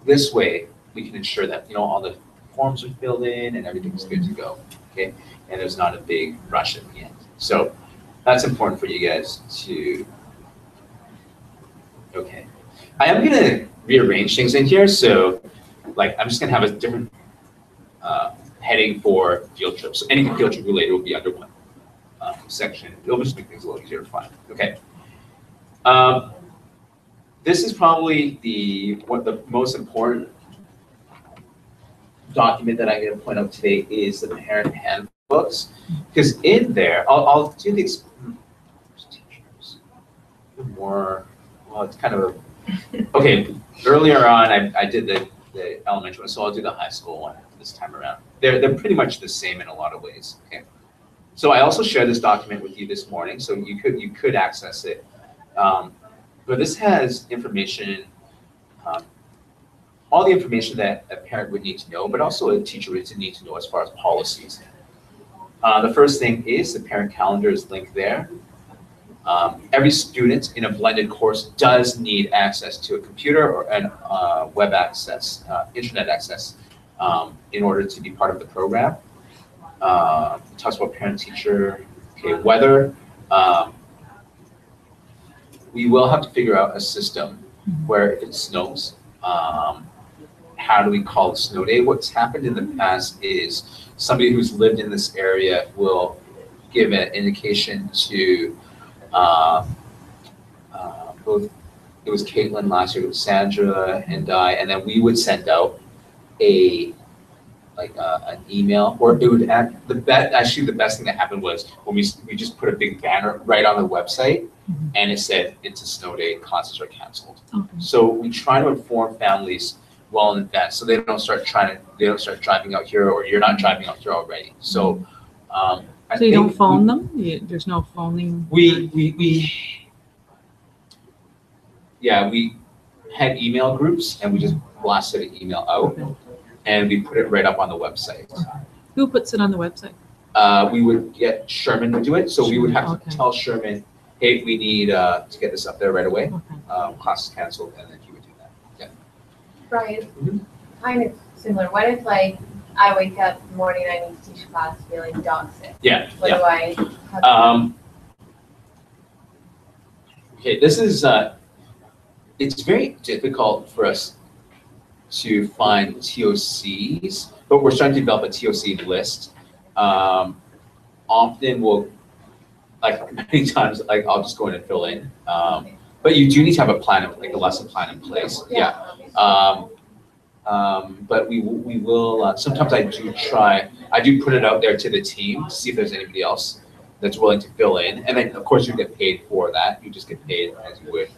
This way, we can ensure that all the forms are filled in and everything's good to go. Okay, and there's not a big rush at the end. So that's important for you guys to. Okay, I am gonna rearrange things in here. So, I'm just gonna have a different heading for field trips. So anything field trip related will be under one section. It'll just make things a little easier to find. Okay. This is probably the most important document that I'm going to point out today is the parent handbooks, because in there, I'll do these teachers more. Well, it's kind of okay. Earlier on, I did the elementary one, so I'll do the high school one this time around. They're pretty much the same in a lot of ways. Okay. So I also shared this document with you this morning, so you could access it. But this has information. All the information that a parent would need to know, but also a teacher would need to know as far as policies. The first thing is the parent calendar is linked there. Every student in a blended course does need access to a computer or an web access, internet access, in order to be part of the program. It talks about parent-teacher, weather. We will have to figure out a system where if it snows, how do we call a snow day? What's happened in the past is somebody who's lived in this area will give an indication to both, it was Caitlin last year, it was Sandra and I, and then we would send out an email, or it would the best thing that happened was when we just put a big banner right on the website, and it said it's a snow day, classes are canceled. Okay. So we try to inform families well in advance, so they don't start driving out here, or you're not driving out here already. So I So you don't think phone them? There's no phoning? we had email groups, and we just blasted an email out, and we put it right up on the website. Who puts it on the website? We would get Sherman to do it, so we would have Okay. to tell Sherman, hey, we need to get this up there right away. Okay. Class is canceled, and then he would do that. Yeah. Brian, Mhm. kind of similar. What if I wake up in the morning, I need to teach class feeling dog sick? Yeah. What Yeah. do I? How do Okay, this is it's very difficult for us to find TOCs, but we're starting to develop a TOC list. Often we'll, like many times, like I'll just go in and fill in. But you do need to have a plan, like a lesson plan in place. Yeah. But we will, sometimes I do put it out there to the team to see if there's anybody else that's willing to fill in. And then of course you get paid for that. You just get paid as you would.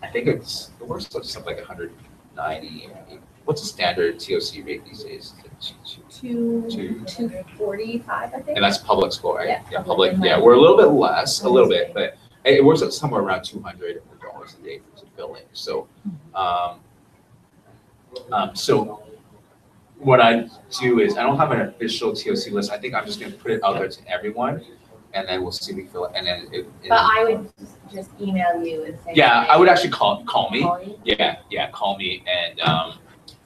I think it works out to something like 190. What's the standard TOC rate these days? 245, I think. And that's public school, right? Yeah, Public. Yeah, we're a little bit less, a little bit, but it works out somewhere around $200 a day to fill in. So, so what I do is I don't have an official TOC list. I think I'm just going to put it out there to everyone, and then we'll see if we fill it. And then But I would just email you and say. yeah, I would actually call me. Call you? Yeah, call me, and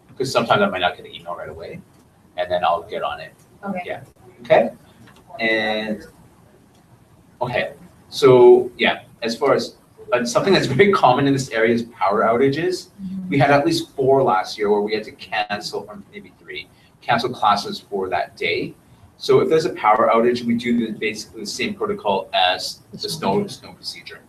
because sometimes I might not get an email right away, and then I'll get on it. Okay. Yeah. Okay. And okay, so yeah, as far as something that's very common in this area is power outages. We had at least 4 last year where we had to cancel, or maybe 3, cancel classes for that day. So if there's a power outage, we do basically the same protocol as the snow procedure.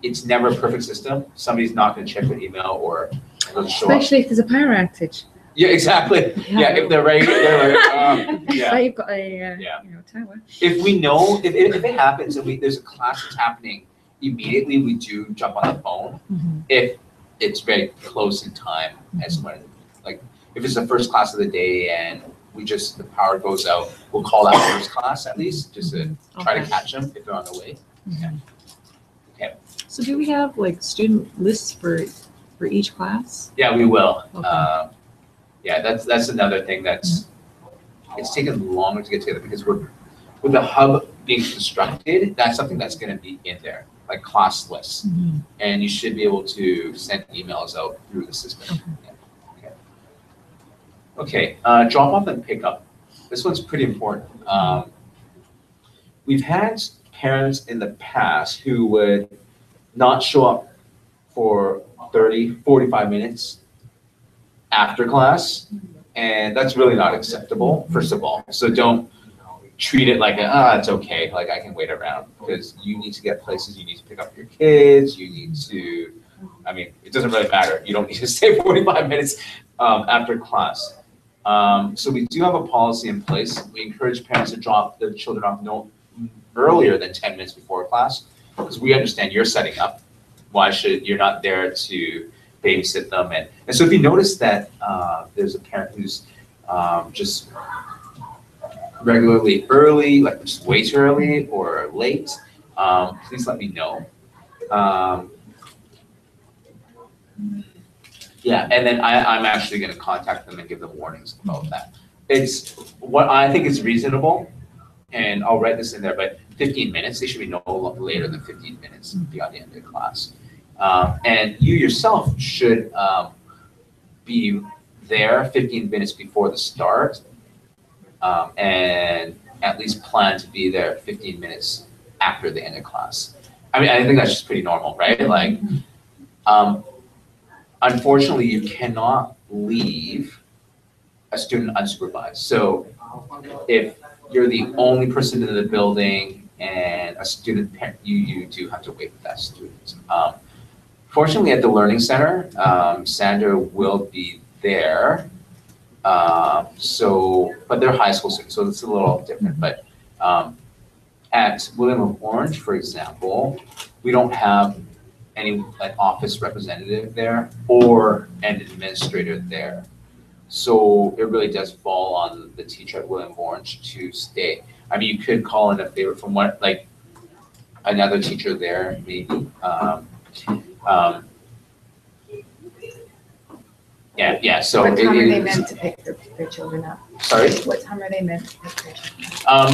It's never a perfect system. Somebody's not going to check their email or it'll show up. Especially if there's a power outage. Yeah, exactly. Yeah, if they're ready, they're like, yeah. So you've got a Yeah. tower. If we know, if it happens and there's a class that's happening immediately, we do jump on the phone. If it's very close in time as when, like, if it's the first class of the day and the power goes out, we'll call that first class at least, just to try to catch them if they're on the way. Yeah. Okay. So do we have like student lists for each class? Yeah, we will. Okay. Yeah, that's another thing it's taken longer to get together because with the hub being constructed, that's something that's going to be in there, like class lists, and you should be able to send emails out through the system. Yeah. Okay. Drop off and pick up. This one's pretty important. We've had parents in the past who would not show up for 30, 45 minutes after class, and that's really not acceptable, first of all. So don't treat it like, it's okay, like I can wait around, because you need to get places, you need to pick up your kids, you need to, I mean, it doesn't really matter. You don't need to stay 45 minutes after class. So we do have a policy in place. We encourage parents to drop their children off no earlier than 10 minutes before class, because we understand you're setting up. You're not there to babysit them. And so if you notice that there's a parent who's just regularly early, like just way too early or late, please let me know. Yeah, and then I'm actually going to contact them and give them warnings about that. It's what I think is reasonable, and I'll write this in there, but 15 minutes, they should be no later than 15 minutes beyond the end of class. And you yourself should be there 15 minutes before the start, and at least plan to be there 15 minutes after the end of class. I mean, I think that's just pretty normal, right? Like, unfortunately, you cannot leave a student unsupervised. So if you're the only person in the building and a student parent, you do have to wait with that student. Fortunately, at the Learning Center, Sandra will be there. But they're high school students, so it's a little different. But at William of Orange, for example, we don't have any office representative there or an administrator there. So it really does fall on the teacher at William of Orange to stay. I mean, you could call in if they were from another teacher there, maybe. Yeah. So what time are they meant to pick their children up? Sorry? What time are they meant to pick their children up?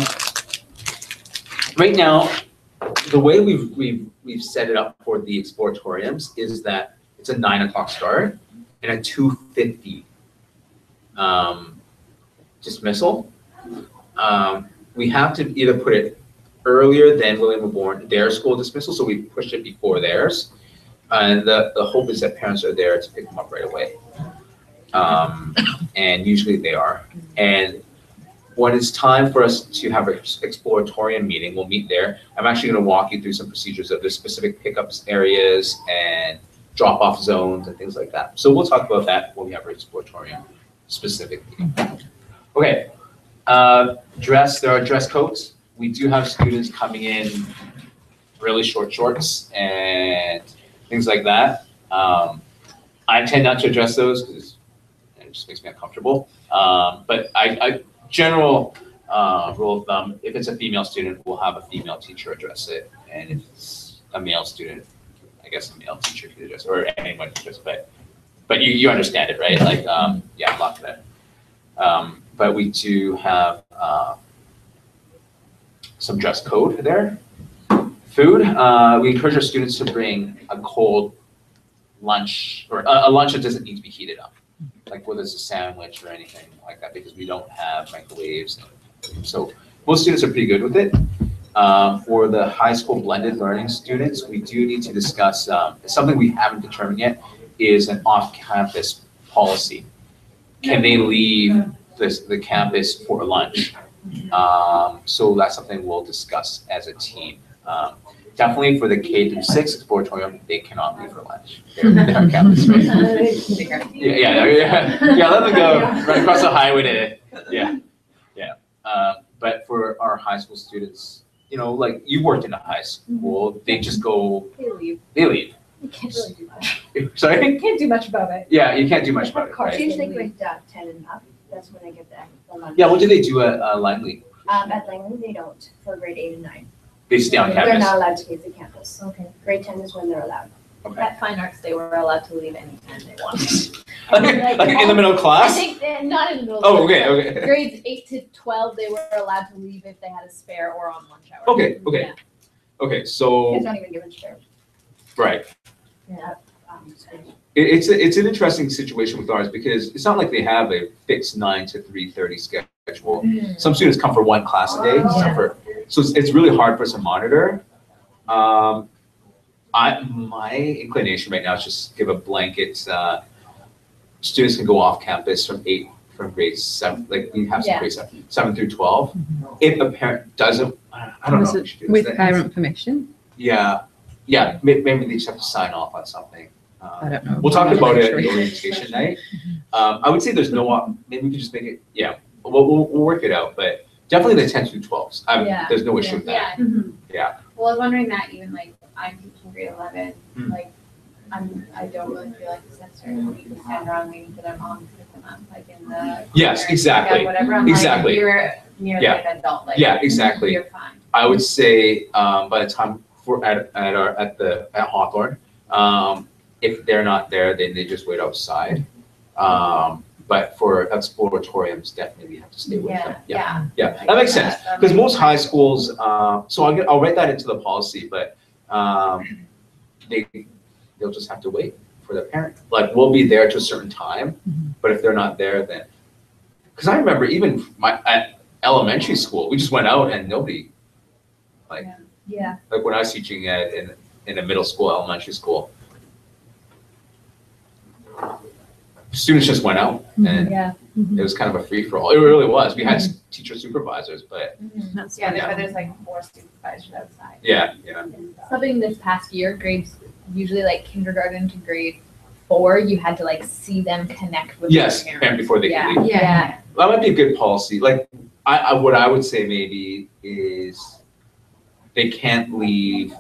Right now, the way we've set it up for the exploratoriums is that it's a 9 o'clock start and a 2:50 dismissal. We have to either put it earlier than William of Orange, their school dismissal, so we push it before theirs. And the hope is that parents are there to pick them up right away. And usually they are. And when it's time for us to have an exploratorium meeting, we'll meet there. I'm actually going to walk you through some procedures of the specific pickups areas and drop-off zones and things like that. So we'll talk about that when we have our exploratorium specifically. Okay, there are dress codes. We do have students coming in really short shorts and things like that. I tend not to address those because it just makes me uncomfortable. But general rule of thumb, if it's a female student, we'll have a female teacher address it. And if it's a male student, I guess a male teacher could address it, or anyone could address it. But you understand it, right? Like, yeah, I'm not gonna. But we do have some dress code there. Food, we encourage our students to bring a cold lunch, or a lunch that doesn't need to be heated up, like whether it's a sandwich or anything like that, because we don't have microwaves. So most students are pretty good with it. For the high school blended learning students, we do need to discuss, something we haven't determined yet, is an off-campus policy. Can they leave the campus for lunch? So that's something we'll discuss as a team. Definitely for the K through 6 exploratorium, they cannot leave for lunch. They're on campus, right? Yeah, let them go right across the highway to, but for our high school students, you know, like you worked in a high school, they just go, they leave. You can't really do much. Sorry? You can't do much about it. Yeah, you can't do much about it, right? Usually grade 10 and up, that's when I get the lunch. Yeah, what do they do at Langley? At Langley, they don't, for grade 8 and 9. They stay on They're campus? not allowed to leave the campus. Okay. Grade 10 is when they're allowed. Okay. At Fine Arts, they were allowed to leave anytime they wanted. Like in the middle of I class? think not in the middle. Oh, of okay, class. okay. Grades 8 to 12, they were allowed to leave if they had a spare or on lunch hour. Okay, okay. Okay, so, It's not even given share. right. Yeah. It's an interesting situation with ours because it's not like they have a fixed 9 to 3:30 schedule. Some students come for one class a day, some for, so it's really hard for us to monitor. My inclination right now is just give a blanket, students can go off campus from grade 7, like we have some grade 7 through 12. If a parent doesn't, I don't know. if we should do this. With parent permission? Yeah, maybe they just have to sign off on something. I don't know. We'll talk I'm not about it sure. at the orientation night. I would say there's no, maybe we can just make it, we'll work it out, but definitely the 10 through 12s. Yeah. There's no issue with that. Yeah. Well, I was wondering that even like I'm teaching grade 11, Hmm. like I don't really feel like it's necessary for me to stand around waiting for their mom to pick them up, like in the. Yes, exactly. Yeah, whatever. I'm Exactly. Like, you're nearly Yeah. an adult. Like, Yeah, exactly. You're fine. I would say by the time at Hawthorne, if they're not there, then they just wait outside. But for exploratoriums, definitely we have to stay with them. Yeah. Yeah, that makes sense. Because most high schools, so I'll write that into the policy, but they'll just have to wait for their parent. Like we'll be there to a certain time, but if they're not there, then, because I remember even at elementary school, we just went out and nobody, like when I was teaching in a middle school, elementary school, students just went out and it was kind of a free for all. It really was. We had teacher supervisors, but That's But there's like 4 supervisors outside. yeah. Something this past year, grades, usually like kindergarten to grade 4, you had to like see them connect with Yes, their and parents. before they can leave. Yeah. That might be a good policy. Like, what I would say maybe is they can't leave.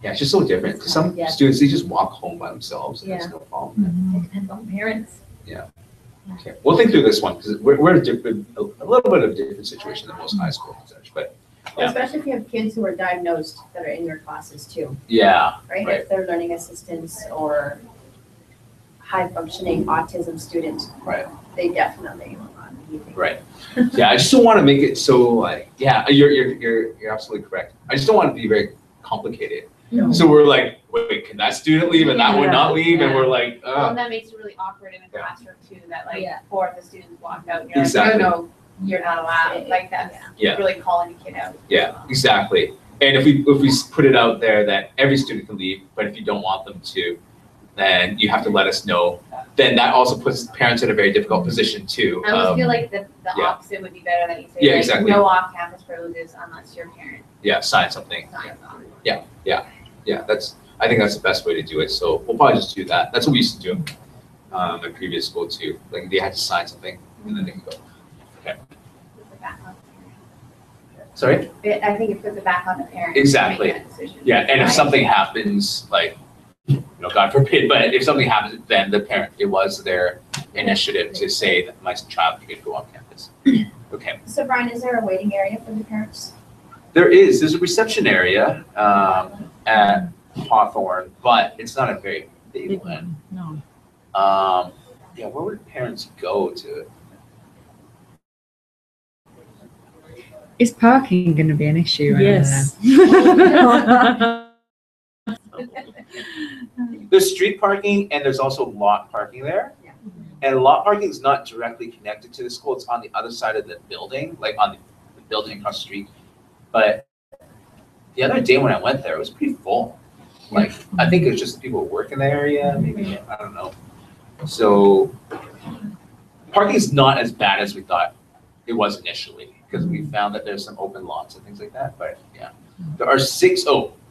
Yeah, it's just so different. Because some Yeah. students, they just walk home by themselves. And Yeah. there's no problem. It depends on parents. Okay, we'll think through this one because we're a little bit of a different situation than most high schools, but Yeah. Especially if you have kids who are diagnosed that are in your classes too, yeah, right? Right. If they're learning assistants or high functioning autism students. Right. They definitely will not be leaving. right. Yeah, I just don't want to make it so like, yeah, you're absolutely correct. I just don't want it to be very complicated. No. So we're like, wait, can that student leave and that one not leave? And we're like, Well, and that makes it really awkward in a Yeah. classroom too, that like Yeah. 4 of the students walk out and you're Exactly. like, no, you're not allowed. Like that's Yeah. really calling a kid out. yeah, exactly. And if we put it out there that every student can leave, but if you don't want them to, then you have to let us know. Then that also puts parents in a very difficult position too. I almost feel like the yeah. opposite would be better that you say, Yeah, like, exactly. no off-campus privileges unless your parent Yeah, sign something. signs on it. Yeah, I think that's the best way to do it. So we'll probably just do that. That's what we used to do at previous school too. Like they had to sign something and then they can go. Puts it back on the Sorry? parent. I think it puts it back on the parent. to Exactly. make that decision. Yeah, and if Right. something happens, like, God forbid, but if something happens, then the parent, it was their initiative to say that my child could go on campus. Okay. So Brian, is there a waiting area for the parents? There's a reception area at Hawthorne, but it's not a very big one. No. Yeah, where would parents go to? Is parking going to be an issue? over Yes. There's street parking and there's also lot parking there. Yeah. And lot parking is not directly connected to the school. It's on the other side of the building, like on the building across the street. But the other day when I went there, it was pretty full. Like, I think it was just the people who work in the area, maybe, I don't know. So parking is not as bad as we thought it was initially, because we found that there's some open lots and things like that, but yeah. There are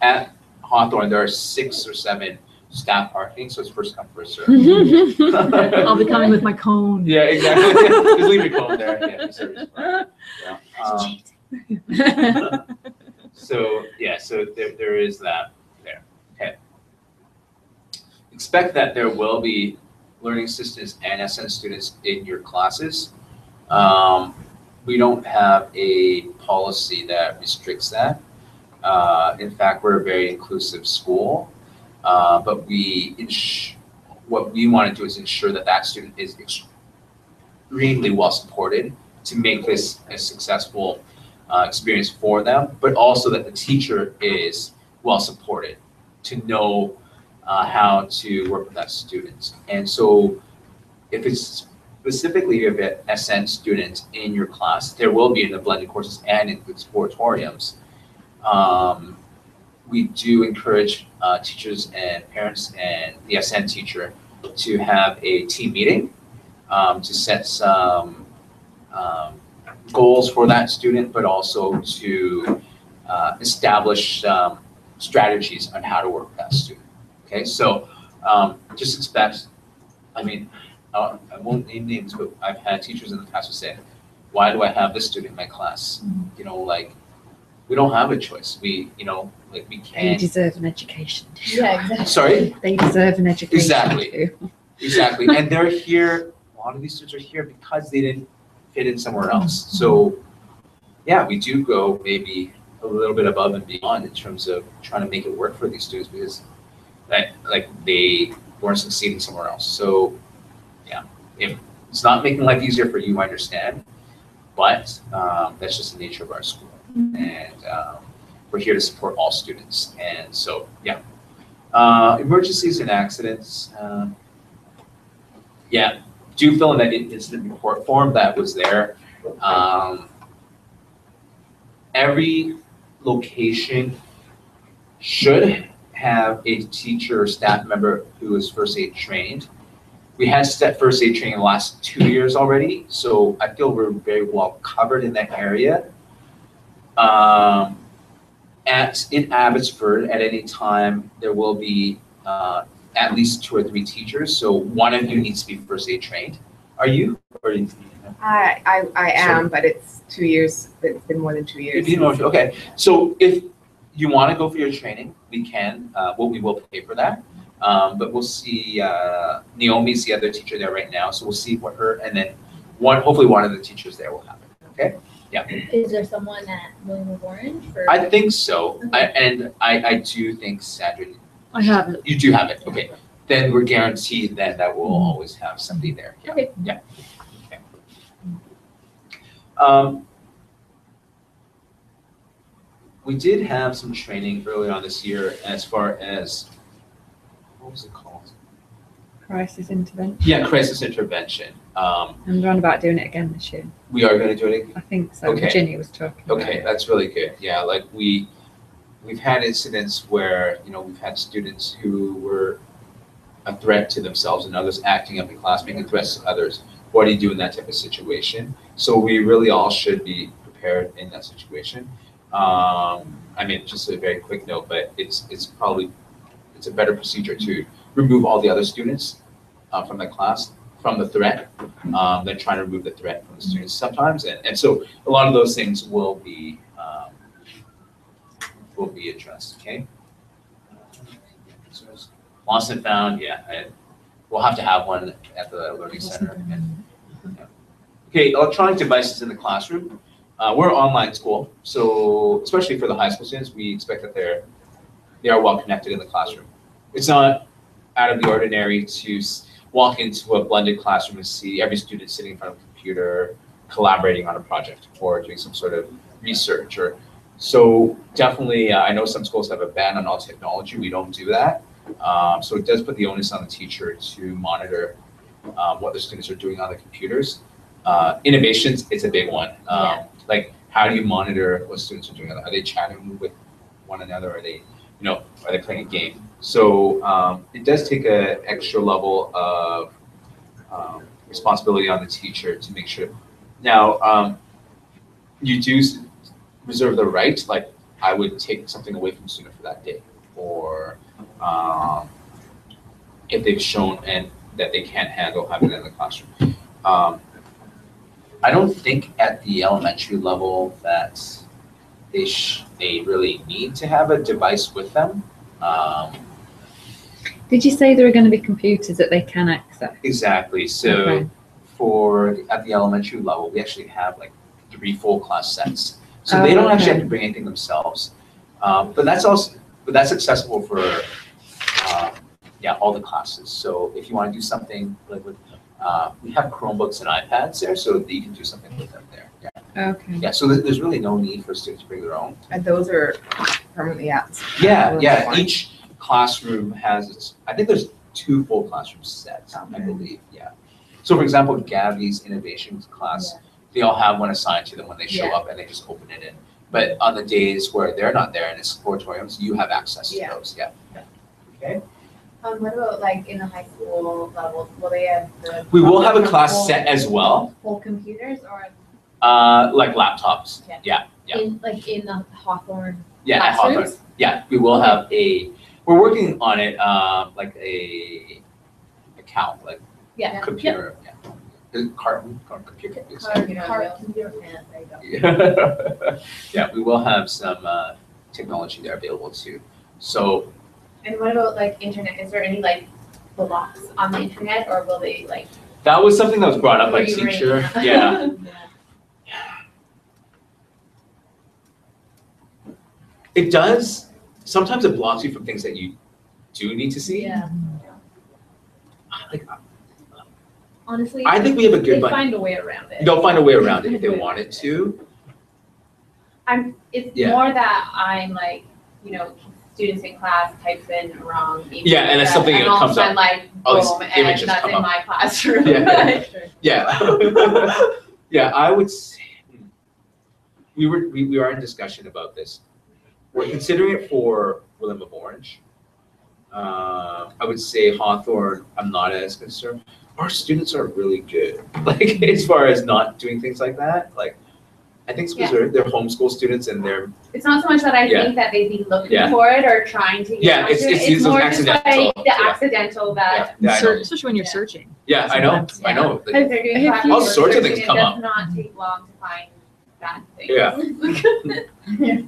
at Hawthorne, there are 6 or 7 staff parking, so it's first come, first serve. I'll be coming with my cone. Yeah, exactly. Just leave your cone there. Yeah, be service part. Yeah. So there is that there. Okay. Expect that there will be learning assistants and SN students in your classes. We don't have a policy that restricts that. In fact, we're a very inclusive school, but what we want to do is ensure that that student is extremely well supported to make this a successful experience for them, but also that the teacher is well supported to know how to work with that student. And so if it's specifically if you have an SN student in your class, there will be in the blended courses and in the exploratoriums. We do encourage teachers and parents and the SN teacher to have a team meeting to set some goals for that student, but also to establish strategies on how to work with that student. Okay, so just expect, I won't name names, but I've had teachers in the past who say, why do I have this student in my class? You know, like, we don't have a choice. We They can't. deserve an education. Yeah, exactly. Sorry? They deserve an education. Exactly. too. Exactly. And they're here, a lot of these students are here because they didn't fit in somewhere else. So yeah, we do go maybe a little bit above and beyond in terms of trying to make it work for these students because they weren't succeeding somewhere else. So yeah, if it's not making life easier for you, I understand, but that's just the nature of our school. And we're here to support all students. And so, yeah. Emergencies and accidents. Yeah, do fill in that incident report form that was there. Every location should have a teacher or staff member who is first aid trained. We had first aid training the last 2 years already, so I feel we're very well covered in that area. In Abbotsford, at any time, there will be at least 2 or 3 teachers. So one of you needs to be first aid trained. Are you? Or I am, but it's 2 years. It's been more than 2 years. Okay. So if you want to go for your training, we can. We will pay for that. But we'll see. Naomi's the other teacher there right now, so we'll see what her and then hopefully one of the teachers there will have it. Okay. Yeah. Is there someone at William of Orange? I think so. I do think Sandra. I have it. You do have it. Okay. Then we're guaranteed then that we'll always have somebody there. Yeah. Okay. Yeah. Okay. We did have some training early on this year as far as, what was it called? Crisis intervention. Yeah, crisis intervention. And they're on about doing it again this year. We are going to do it again. I think so. Okay. Virginia was talking about Okay, it. that's really good. Yeah, like we we've had incidents where, we've had students who were a threat to themselves and others, acting up in class, making threats to others. What do you do in that type of situation? So we really all should be prepared in that situation. Just a very quick note, but it's a better procedure to remove all the other students from the class, from the threat, than trying to remove the threat from the students sometimes. And so a lot of those things will be addressed, okay? Lost and found, we'll have to have one at the Learning Center. Okay, electronic devices in the classroom. We're an online school, so especially for the high school students, we expect that they are well connected in the classroom. It's not out of the ordinary to walk into a blended classroom and see every student sitting in front of a computer, collaborating on a project or doing some sort of research. So definitely, I know some schools have a ban on all technology. We don't do that. So it does put the onus on the teacher to monitor what the students are doing on the computers. Innovations, it's a big one. Like, how do you monitor what students are doing? Are they chatting with one another? Are they playing a game? So it does take an extra level of responsibility on the teacher to make sure. Now, you do reserve the right, like I would take something away from the student for that day, or if they've shown and that they can't handle having it in the classroom. I don't think at the elementary level that they really need to have a device with them. Did you say there are going to be computers that they can access? Exactly. So at the elementary level, we actually have like 3 full class sets. So they don't actually have to bring anything themselves. But that's accessible for all the classes. So if you want to do something like with we have Chromebooks and iPads there, so that you can do something with them there. Yeah. Okay. Yeah. So there's really no need for students to bring their own. And those are permanently at. Yeah. Each classroom has its. I think there's 2 full classroom sets. Okay. I believe. Yeah. So for example, Gabby's innovations class, they all have one assigned to them when they show up, and they just open it in. But on the days where they're not there and it's exploratoriums, you have access to those. Yeah. Okay. What about like in the high school level? Will they have We will have a class set as well. Full computers or Like laptops. Okay. Yeah. in the Hawthorne Yeah. At classrooms? Hawthorne. Yeah. We will have we're working on it, like a account, like Yeah. computer. Yeah. Computer. Computer plant, there you go. Yeah, we will have some technology there available too. So And what about like internet? Is there any like blocks on the internet, or will they like? that was something that was brought up by Will you rate teacher. them? Yeah. It does. Sometimes it blocks you from things that you do need to see. Yeah. Like, Honestly, I think we have a they good one. find a way around it. They'll find a way around it if they wanted to. It's Yeah. more that I'm like, students in class types in wrong. email Yeah, and it's address, something that and all of a comes sudden, like, All these boom, and images that's come in up. my classroom. Yeah. Yeah. Yeah, I would say, we are in discussion about this. We're considering it for William of Orange. I would say Hawthorne, I'm not as concerned. Our students are really good, like as far as not doing things like that. Like, I think because they're homeschool students and they're It's not so much that I Yeah. think that they'd be looking Yeah. for it or trying to get Yeah, onto it's it. It's more just accidental. like the Yeah. accidental that. Yeah, I know. Especially when you're Yeah. searching. Yeah, I know. Sometimes. I know. Because they're doing All class sorts of research, things and come it up. does not take long to find bad things. Yeah.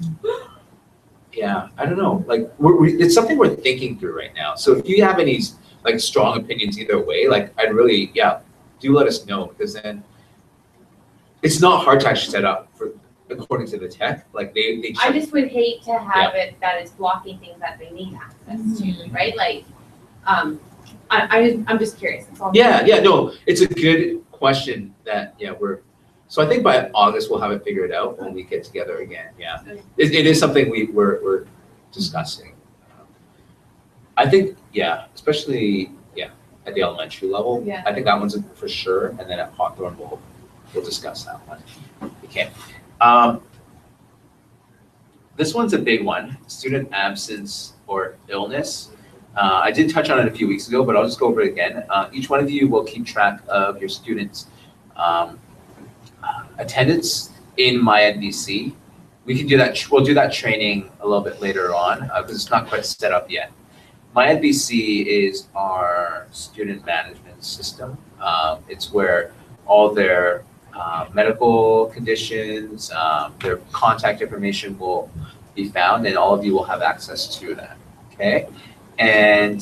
Yeah, I don't know. Like, it's something we're thinking through right now. So if you have any like strong opinions either way, like I'd really, do let us know, because then it's not hard to actually set up for according to the tech. Like they I just would hate to have it that it's blocking things that they need access to, right? Like, I'm just curious. That's all. no, it's a good question that so I think by August we'll have it figured out when we get together again. Yeah, Okay. it is something we're discussing. I think especially at the elementary level. Yeah. I think that one's for sure, and then at Hawthorne we'll discuss that one. Okay. this one's a big one, student absence or illness. I did touch on it a few weeks ago, but I'll just go over it again. Each one of you will keep track of your students' attendance in MyEdVC. We can do that. We'll do that training a little bit later on because it's not quite set up yet. MyEdVC is our student management system. It's where all their medical conditions, their contact information will be found, and all of you will have access to that. Okay, and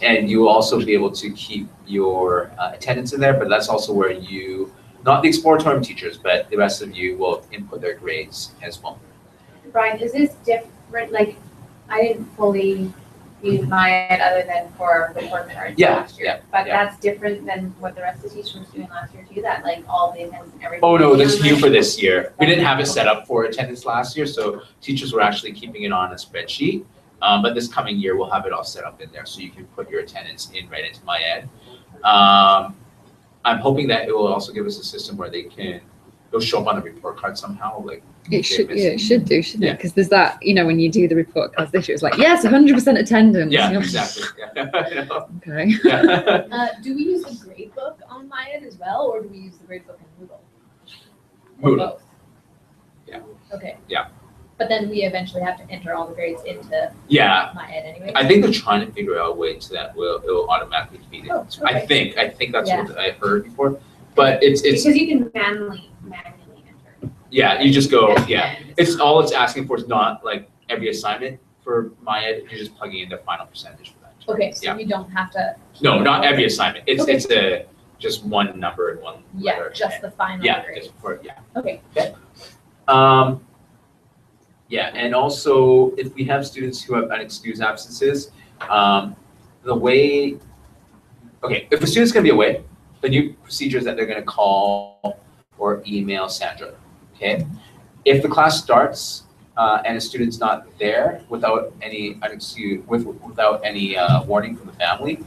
and you will also be able to keep your attendance in there, but that's also where you, not the exploratorium teachers, but the rest of you will input their grades as well. Brian, is this different? Like, I didn't fully use mine other than for report cards last year. But that's different than what the rest of the teachers were doing last year too, that like all the attendance and everything. Oh no, this is new for this year. We didn't have it set up for attendance last year, so teachers were actually keeping it on a spreadsheet. But this coming year, we'll have it all set up in there, so you can put your attendance in right into MyEd. I'm hoping that it will also give us a system where it'll show up on the report card somehow, like. It should, yeah, it should do, shouldn't it? Because there's that, you know, when you do the report cards this year, it's like, yes, 100% attendance. Yeah, You know? exactly. Yeah. Okay. Yeah. Do we use the gradebook on MyEd as well, or do we use the gradebook in Moodle? Or Moodle. both? Yeah. Okay. Yeah. But then we eventually have to enter all the grades into Yeah. MyEd anyway. I think they're trying to figure out a way to that it'll automatically feed it. Oh, I okay. think that's what I heard before. But it's Because you can manually enter. yeah, you just go, At the yeah. end. It's all it's asking for is not like every assignment for MyEd, you're just plugging in the final percentage for that. Okay, so Yeah. you don't have to. No, not every assignment. It's Okay. just one number and one Yeah, letter. just the final Yeah, grade. just for, yeah. Okay. Yeah, and also if we have students who have unexcused absences, the way, okay, if a student's gonna be away, the new procedure is that they're gonna call or email Sandra, okay? If the class starts and a student's not there without any unexcused, without any warning from the family,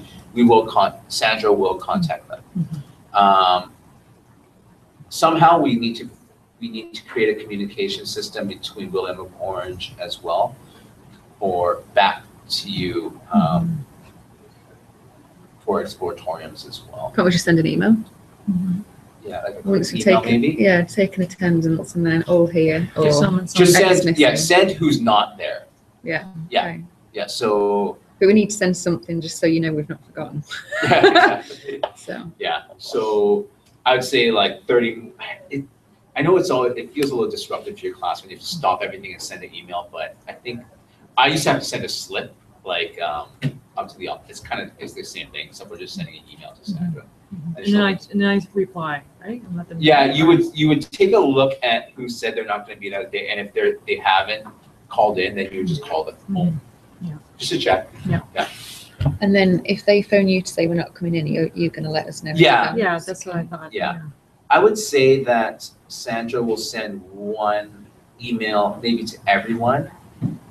Sandra will contact them. Somehow we need to create a communication system between William of Orange as well, or back to you for exploratoriums as well. Can't we just send an email? Yeah, like a Once quick we email take, maybe. yeah, take an attendance and then all here. Or, If someone's Just on- send, missing. send who's not there. yeah. Yeah. Okay. Yeah, so, But we need to send something just so you know we've not forgotten. yeah, exactly. So Yeah, so I would say like 30, I know it feels a little disruptive to your class when you have to stop everything and send an email, but I think, I used to have to send a slip, like, up to the office. It's the same thing, except we're just sending an email to Sandra. And then I reply, right? And let them know. Yeah, you would take a look at who said they're not gonna be that day, and if they haven't called in, then you would just call them home. Yeah. Just to check. and then if they phone you to say we're not coming in, you're going to let us know. Yeah. Yeah, that's what I thought. Yeah. I would say that Sandra will send one email maybe to everyone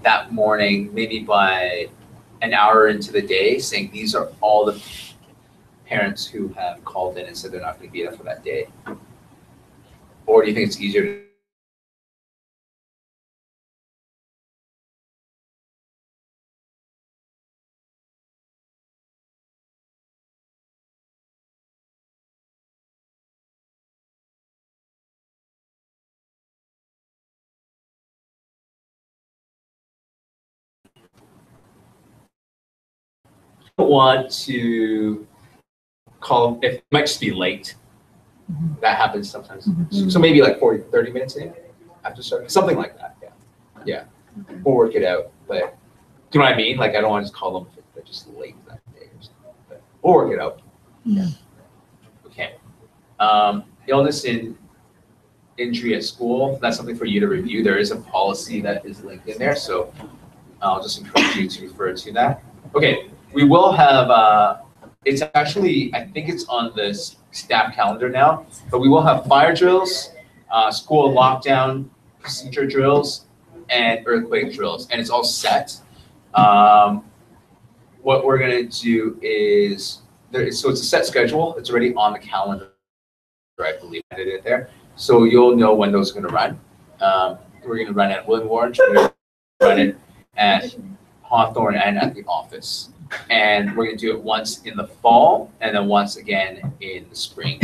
that morning, maybe by an hour into the day, saying these are all the parents who have called in and said they're not going to be there for that day. Or do you think it's easier to want to call, if it might just be late. That happens sometimes. So maybe like 30 minutes in after starting, something like that, yeah. Yeah, we'll work it out, but do you know what I mean? Like, I don't want to just call them if they're just late that day or something, but we'll work it out. Yeah. Okay. Illness and injury at school, that's something for you to review. There is a policy that is linked in there, so I'll just encourage you to refer to that. Okay, we will have, it's actually, I think it's on this staff calendar now, but we will have fire drills, school lockdown procedure drills, and earthquake drills, and it's all set. What we're gonna do is, so it's a set schedule, it's already on the calendar, I believe I did it there. So you'll know when those are gonna run. We're gonna run at William Orange, we're gonna run it at Hawthorne and at the office. And we're gonna do it once in the fall and then once again in the spring.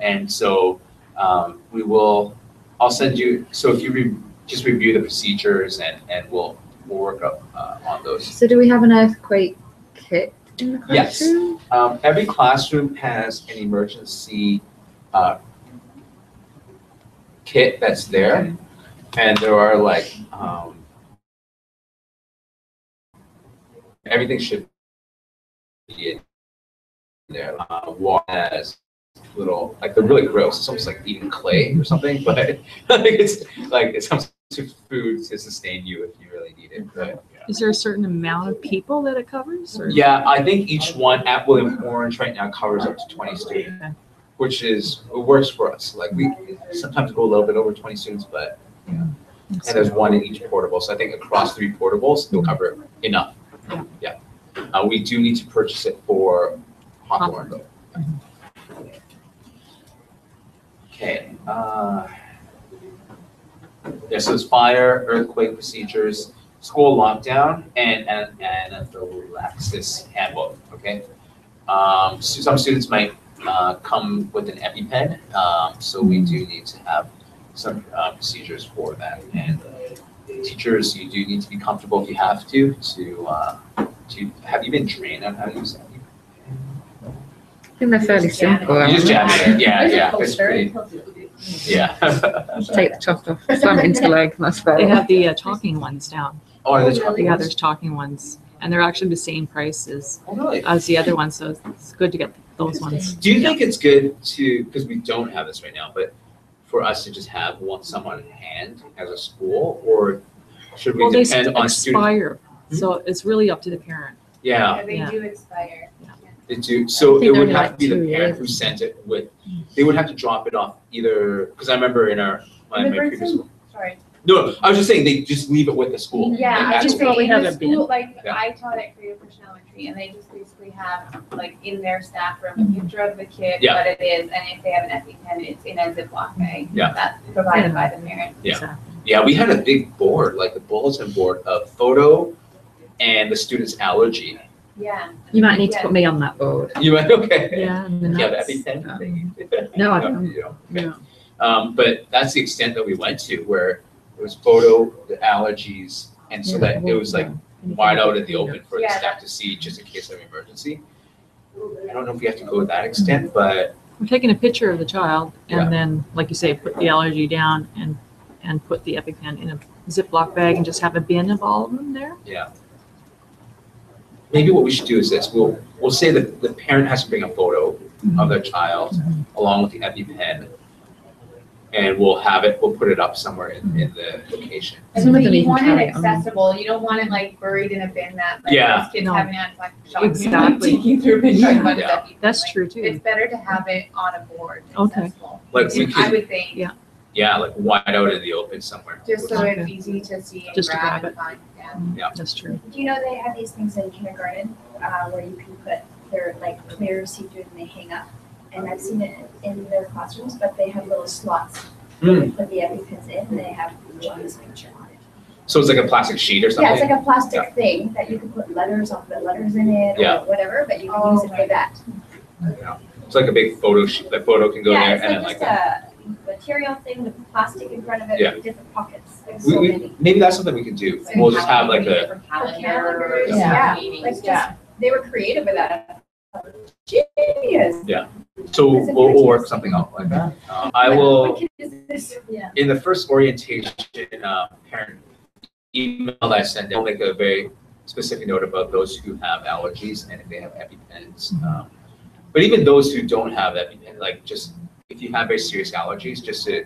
And so I'll send you, so if you just review the procedures and we'll work up on those. So do we have an earthquake kit in the Yes. classroom? Every classroom has an emergency kit that's there. And there are like, everything should be in there. Water has little, like they're really gross. It's almost like eating clay or something, but it's like it's some food to sustain you if you really need it. But, yeah. Is there a certain amount of people that it covers? Or? Yeah, I think each one at William Orange right now covers up to 20 students, which it works for us. Like we sometimes go a little bit over 20 students, but and there's one in each portable. So I think across 3 portables, they'll cover enough. Yeah. We do need to purchase it for Hawthorne though. Okay. Yeah, so it's fire, earthquake procedures, school lockdown, and anaphylaxis handbook, okay? So some students might come with an EpiPen, so we do need to have some procedures for that. And teachers, you do need to be comfortable if you have to have you been trained on how to use EpiPen? I think they're fairly simple. You just jab it in, yeah, There's a yeah. It's poster. pretty, yeah. Take the top off, slam it into the leg, and that's about They it. have the talking ones down. Oh, are they talking? Yeah, there's talking ones, and they're actually the same price Oh, really? as the other ones, so it's good to get those ones. Do you think it's good to, because we don't have this right now, but for us to just have someone in hand as a school, or should we Well, they depend on students? expire, so it's really up to the parent. Yeah, They Yeah. do expire. they do. So think it would they're have to like be the 2 parent years. who sent it with, they would have to drop it off either, because I remember in my previous school. Sorry. No, I was just saying, they just leave it with the school. Yeah, Like, I that's just what- think in have the a bin. school, like, Yeah. I taught at Creative Christian Elementary, and they just basically have, like, in their staff room, a picture of the kid, Yeah. what it is, and if they have an EpiPen, it's in a Ziploc bag. Yeah. That's provided by the parent. Yeah. Yeah, we had a big board, like the bulletin board of photo and the student's allergy. Yeah. You might need to put me on that board. You went, okay. Yeah, and then You have that's, EpiPen? No, I don't. You don't? Okay. yeah. But that's the extent that we went to, where it was photo, the allergies, and so that it was like wide out in the open for the Yeah. staff to see just in case of emergency. I don't know if we have to go to that extent, but We're taking a picture of the child, and Yeah. then, like you say, put the allergy down and put the EpiPen in a Ziploc bag and just have a bin of all of them there. yeah. Maybe what we should do is this, we'll say that the parent has to bring a photo of their child along with the EpiPen. And we'll put it up somewhere in the location. And Some of them you even want carry it it on. accessible, you don't want it like buried in a bin that like Yeah. those kids No. having anaphylactic shock. Exactly. Taking through a bin trying to find Yeah. that. That's true too. It's better to have it on a board, Okay. accessible. Like we I could, would think, Yeah. yeah, like wide out in the open somewhere. just so it's easy to see and Just to grab grab and find, yeah. That's true. Do you know they have these things in kindergarten, where you can put, they're like clear, see-through, and they hang up? And I've seen it in their classrooms, but they have little slots. where they put the EpiPens in, and they have John's picture on it. So it's like a plastic sheet or something? Yeah, it's like a Yeah. plastic thing that you can put letters, alphabet letters in it, Yeah. or whatever, but you can use it for that. It's like a big photo sheet, the photo can go Yeah, there it's and then like like. just a material thing with plastic in front of it, Yeah. with different pockets, like so We, many. maybe that's something we can do. We'll just have like a, For calendars, yeah. Like just, they were creative with that. Genius. so we'll work something out like that. I will, What kid is this? Yeah. in the first orientation, parent email that I send, I'll make a very specific note about those who have allergies and if they have EpiPens. But even those who don't have EpiPen, like just, if you have very serious allergies, just to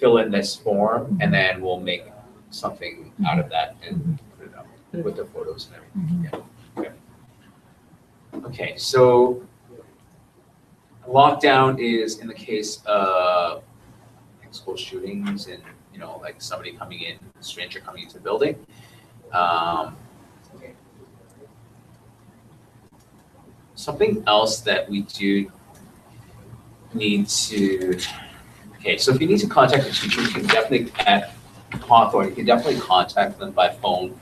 fill in this form and then we'll make something out of that and put it up with the photos and everything. Yeah. Okay. Okay, so lockdown is in the case of school shootings and, like somebody coming in, a stranger coming into the building. Something else that we do need to Okay, so if you need to contact the teacher, you can definitely, at Hawthorne, you can definitely contact them by phone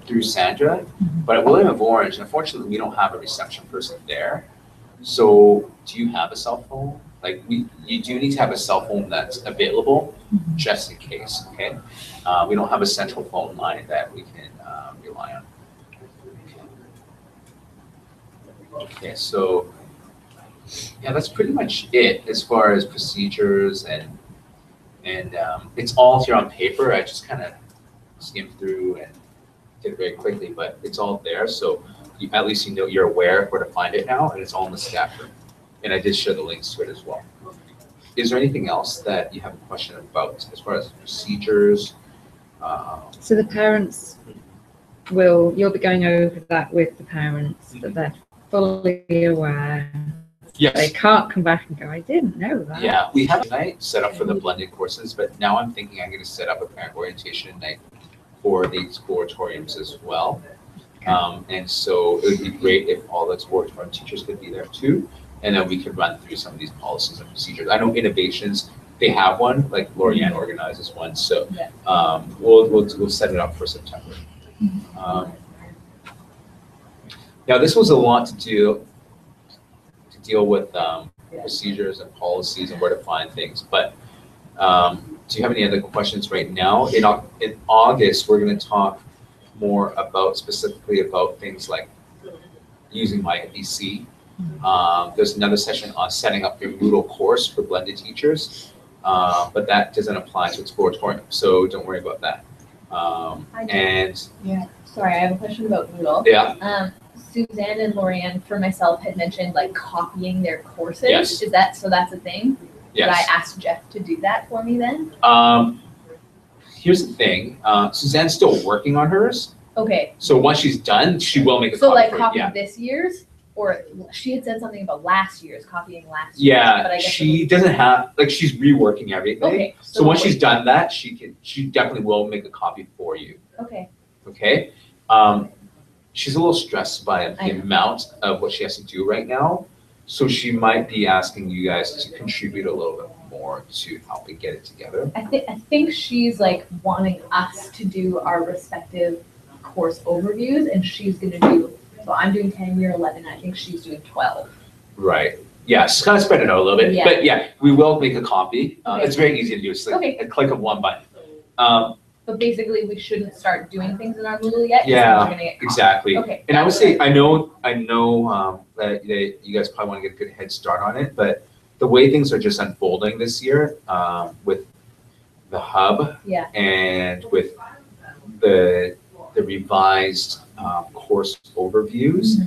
through Sandra. But at William of Orange, unfortunately, we don't have a reception person there. So do you have a cell phone? Like you do need to have a cell phone that's available just in case, okay? We don't have a central phone line that we can rely on. Okay, so yeah, that's pretty much it as far as procedures and it's all here on paper. I just kind of skimmed through and did it very quickly, but it's all there. So at least you know, you're aware of where to find it now, and it's all in the staff room. And I did share the links to it as well. Is there anything else that you have a question about as far as procedures? So the parents you'll be going over that with the parents, that they're fully aware. Yes. They can't come back and go, I didn't know that. Yeah, we have a night set up for the blended courses, but now I'm thinking I'm going to set up a parent orientation night for the exploratoriums as well. And so it would be great if all the exploratorium teachers could be there too. And then we could run through some of these policies and procedures. I know Innovations, they have one, like Lorianne organizes one. So we'll set it up for September. Now this was a lot to deal with procedures and policies and where to find things. But do you have any other questions right now? In August, we're going to talk more specifically about things like using MyFBC. There's another session on setting up your Moodle course for blended teachers, but that doesn't apply to Exploratorium, so don't worry about that. Sorry, I have a question about Moodle. Yeah. Suzanne and Lorianne, for myself, had mentioned like copying their courses. Yes. Is that, so that's a thing? Yes. Did I ask Jeff to do that for me then? Here's the thing, Suzanne's still working on hers, Okay, so once she's done, she will make a so copy like for you. copy Yeah. this year's, or she had said something about last year's, copying last year's. But I Yeah, guess she doesn't have, like, she's reworking everything. Okay. So once she's done that, she definitely will make a copy for you, Okay, okay? She's a little stressed by the amount of what she has to do right now. So she might be asking you guys to contribute a little bit more to helping get it together. I think she's like wanting us to do our respective course overviews, and she's gonna do, so I'm doing 10, you're 11, I think she's doing 12. Right, yeah, just kind of spread it out a little bit, Yeah. but yeah, we will make a copy. Okay. It's very easy to do, it's like Okay. a click of one button. But basically, we shouldn't start doing things in our Moodle yet, because Yeah, we're gonna get caught. exactly. Okay. And I would say, I know that you guys probably want to get a good head start on it, but the way things are just unfolding this year, with the hub Yeah. and with the revised course overviews,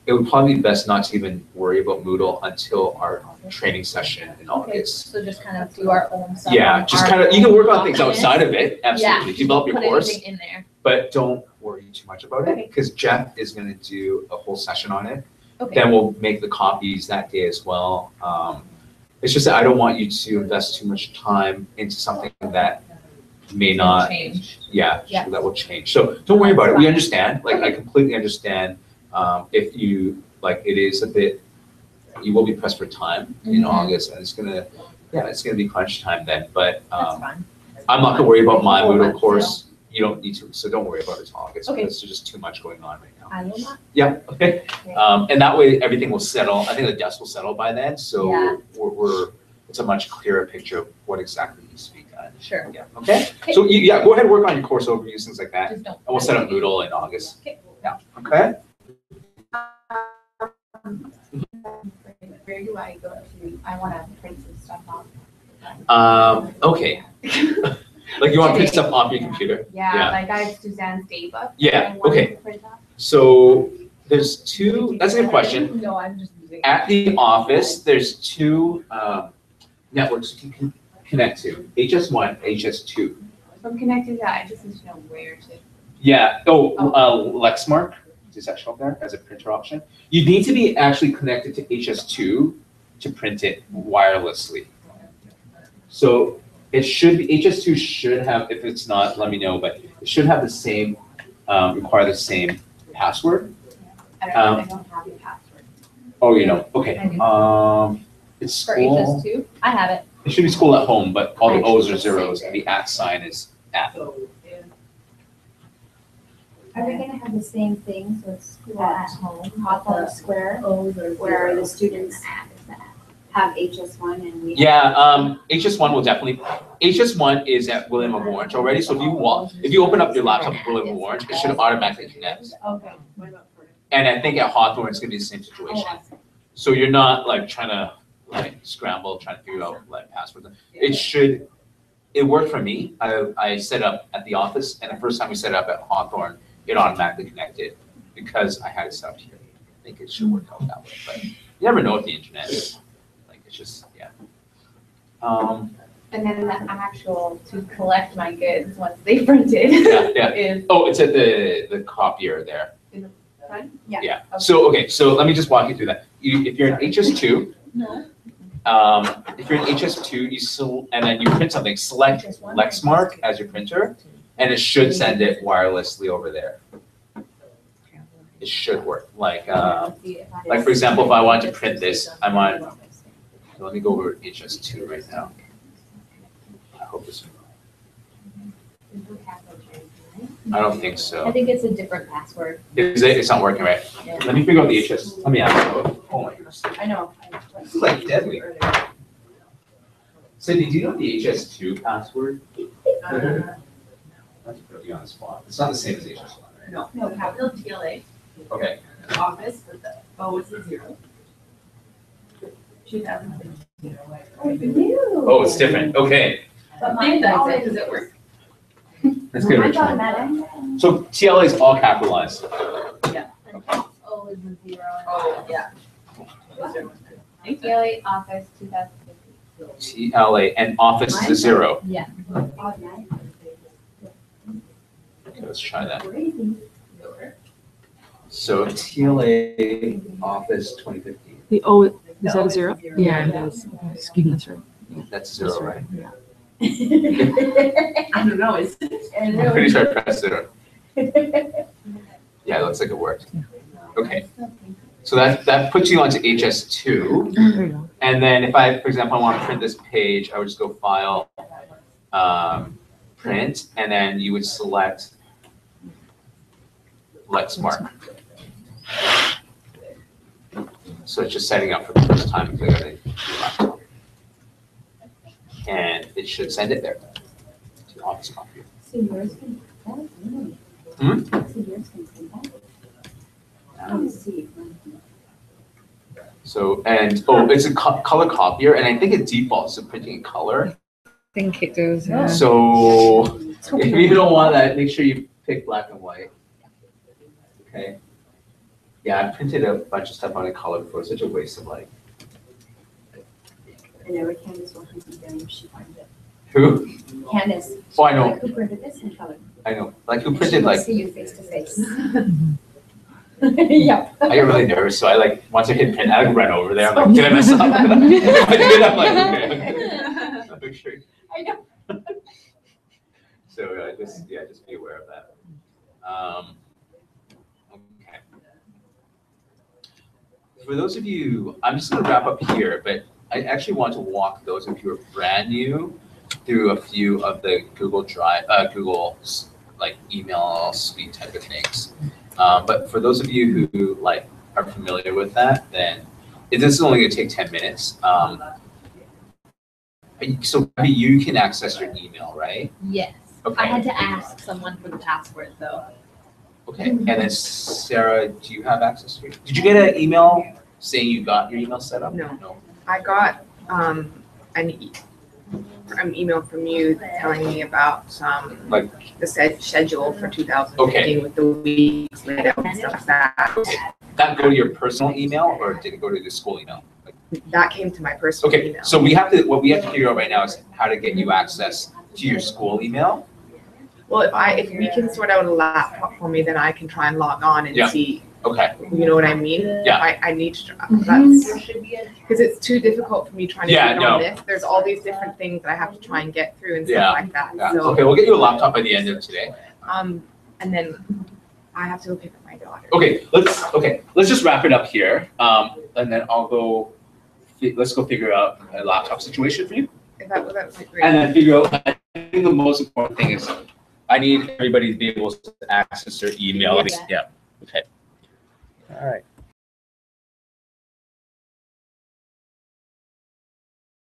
it would probably be best not to even worry about Moodle until our training session in Okay, August. so just kind of do our own stuff. Yeah, on just our kind of, you can own work on things documents. outside of it, absolutely, Yeah, develop your put course, anything in there. but don't worry too much about it, Okay. because Jeff is gonna do a whole session on it. Okay. Then we'll make the copies that day as well. It's just that I don't want you to invest too much time into something that may not, Change. yeah, Yeah. that will change. So don't worry about it. We Right. understand, like, I Okay. completely understand. If you, like, it is a bit, you will be pressed for time in Mhm. August, and it's gonna be crunch time then, but, That's fine. I'm not gonna worry about my Hold Moodle on, course. You don't need to, so don't worry about it until August, Okay. because there's just too much going on right now. I will not. Yeah, okay. And that way, everything will settle. I think the dust will settle by then, so Yeah. it's a much clearer picture of what exactly needs to be done. Sure. Yeah, okay? Okay. So yeah, go ahead and work on your course overviews, things like that, and Just don't. we'll set up Moodle in August. Okay. Yeah, okay? Where do I go to? I want to print some stuff off. Okay. Like you want to print stuff off your computer? Yeah, Yeah. like I have Suzanne's daybook. Yeah, I wanted okay. to print off. So there's that's a good question. No, I'm just using. At the office, there's two networks you can connect to, HS1, HS2. If I'm connected to that, I just need to know where to. Yeah, Lexmark, does that show up there as a printer option? You need to be actually connected to HS2 to print it wirelessly. So it should be, HS2 should have, if it's not, let me know, but it should have the same, require the same password. I don't have the password. Oh, you know, okay. I do. It's For school. HS2, I have it. it should be school at home, but all the O's are zeros and the at sign is at. Are we gonna have the same things with school at home, Hawthorne Square, where the students have HS1 and we? Yeah, HS1 will definitely, HS1 is at William of Orange already, so if you open up your laptop at William of Orange, it should automatically connect. Okay. And I think at Hawthorne, it's gonna be the same situation. So you're not like trying to like scramble, trying to figure out like passwords. It worked for me. I set up at the office, and the first time we set up at Hawthorne, it automatically connected because I had it set up here. I think it should work out that way, but you never know with the internet. Like it's just, yeah. And then the actual to collect my goods once they printed Yeah. is Oh, it's at the copier there. fun. Yeah. So, okay, so let me just walk you through that. If you're in HS2, if you're in HS2, and then you print something, select Lexmark as your printer, and it should send it wirelessly over there. It should work. Like for example, if I wanted to print this, I'm on, let me go over HS2 right now. I hope this, I don't think I so. think it's a different password. Is it? It's not working right. Let me figure out the HS. Let me ask you. Oh my goodness. I know. This is like deadly. Cindy, do you know the HS2 password? Let's put you on the spot. It's not the same as HS1, right? No, No, capital TLA, Okay. office with the O is a 0. 2015. Oh, it's different. Okay. But I mine think that's it, always. does it work? Let's get Mine's it. automatic. So TLA is all capitalized. O is a 0. Oh, yeah. TLA office 2015. TLA and office is a 0. Automatic. Okay, let's try that. Crazy. So TLA office 2015. The O, is that O a is zero? a 0. Yeah, it is. Excuse me, that's right. That's 0, right? Yeah. I don't know, is I'm pretty sure I pressed 0. Yeah, it looks like it worked. Okay. So that puts you onto HS2. There you go. And then if I, for example, I want to print this page, I would just go File, Print, and then you would select Lexmark. So it's just setting up for the first time to go to your laptop. And it should send it there to the office copier. So yours can, that is really. Hmm? So yours can see that. Let me see. So, and, oh, it's a color copier, and I think it defaults to printing in color. I think it does. Yeah. So if you don't want that, make sure you pick black and white. Okay. Yeah, I printed a bunch of stuff on in color before. It's such a waste of light. I know Candace will hunt them down if she finds it. Who? Candace. Oh, I know. Like, who printed this in color? I know. Like who And she printed will like, see you face to face. Yeah. I get really nervous, so I like, once I hit print, I like run over there. I'm like, did I mess up? If I did, I'm like, okay. I'll make sure. I know. So just be aware of that. Okay. For those of you, I'm just gonna wrap up here, but I actually want to walk those of you who are brand new through a few of the Google Drive, Google's like email suite type of things. But for those of you who like are familiar with that, then this is only gonna take 10 minutes. So Abby, you can access your email, right? Yes. Okay. I had to ask someone for the password though. Okay, and then Sarah, do you have access to it? Did you get an email saying you got your email set up? No. I got an email from you telling me about Like- the schedule for 2015 with the weeks laid out and stuff like that. Did that go to your personal email or did it go to the school email? That came to my personal Okay, email. so what we have to figure out right now is how to get you access to your school email. Well, if we can sort out a laptop for me, then I can try and log on and Yeah. see, Okay, you know what I mean? Yeah. I need to, that's, because it's too difficult for me trying to Yeah, get on this. There's all these different things that I have to try and get through and Yeah. stuff like that. yeah, So, okay, we'll get you a laptop by the end of today. and then I have to go pick up my daughter. Okay, let's just wrap it up here. And then let's go figure out a laptop situation for you. That would be great. And then figure out, I think the most important thing is, I need everybody to be able to access their email. Yeah. Yeah, okay. All right.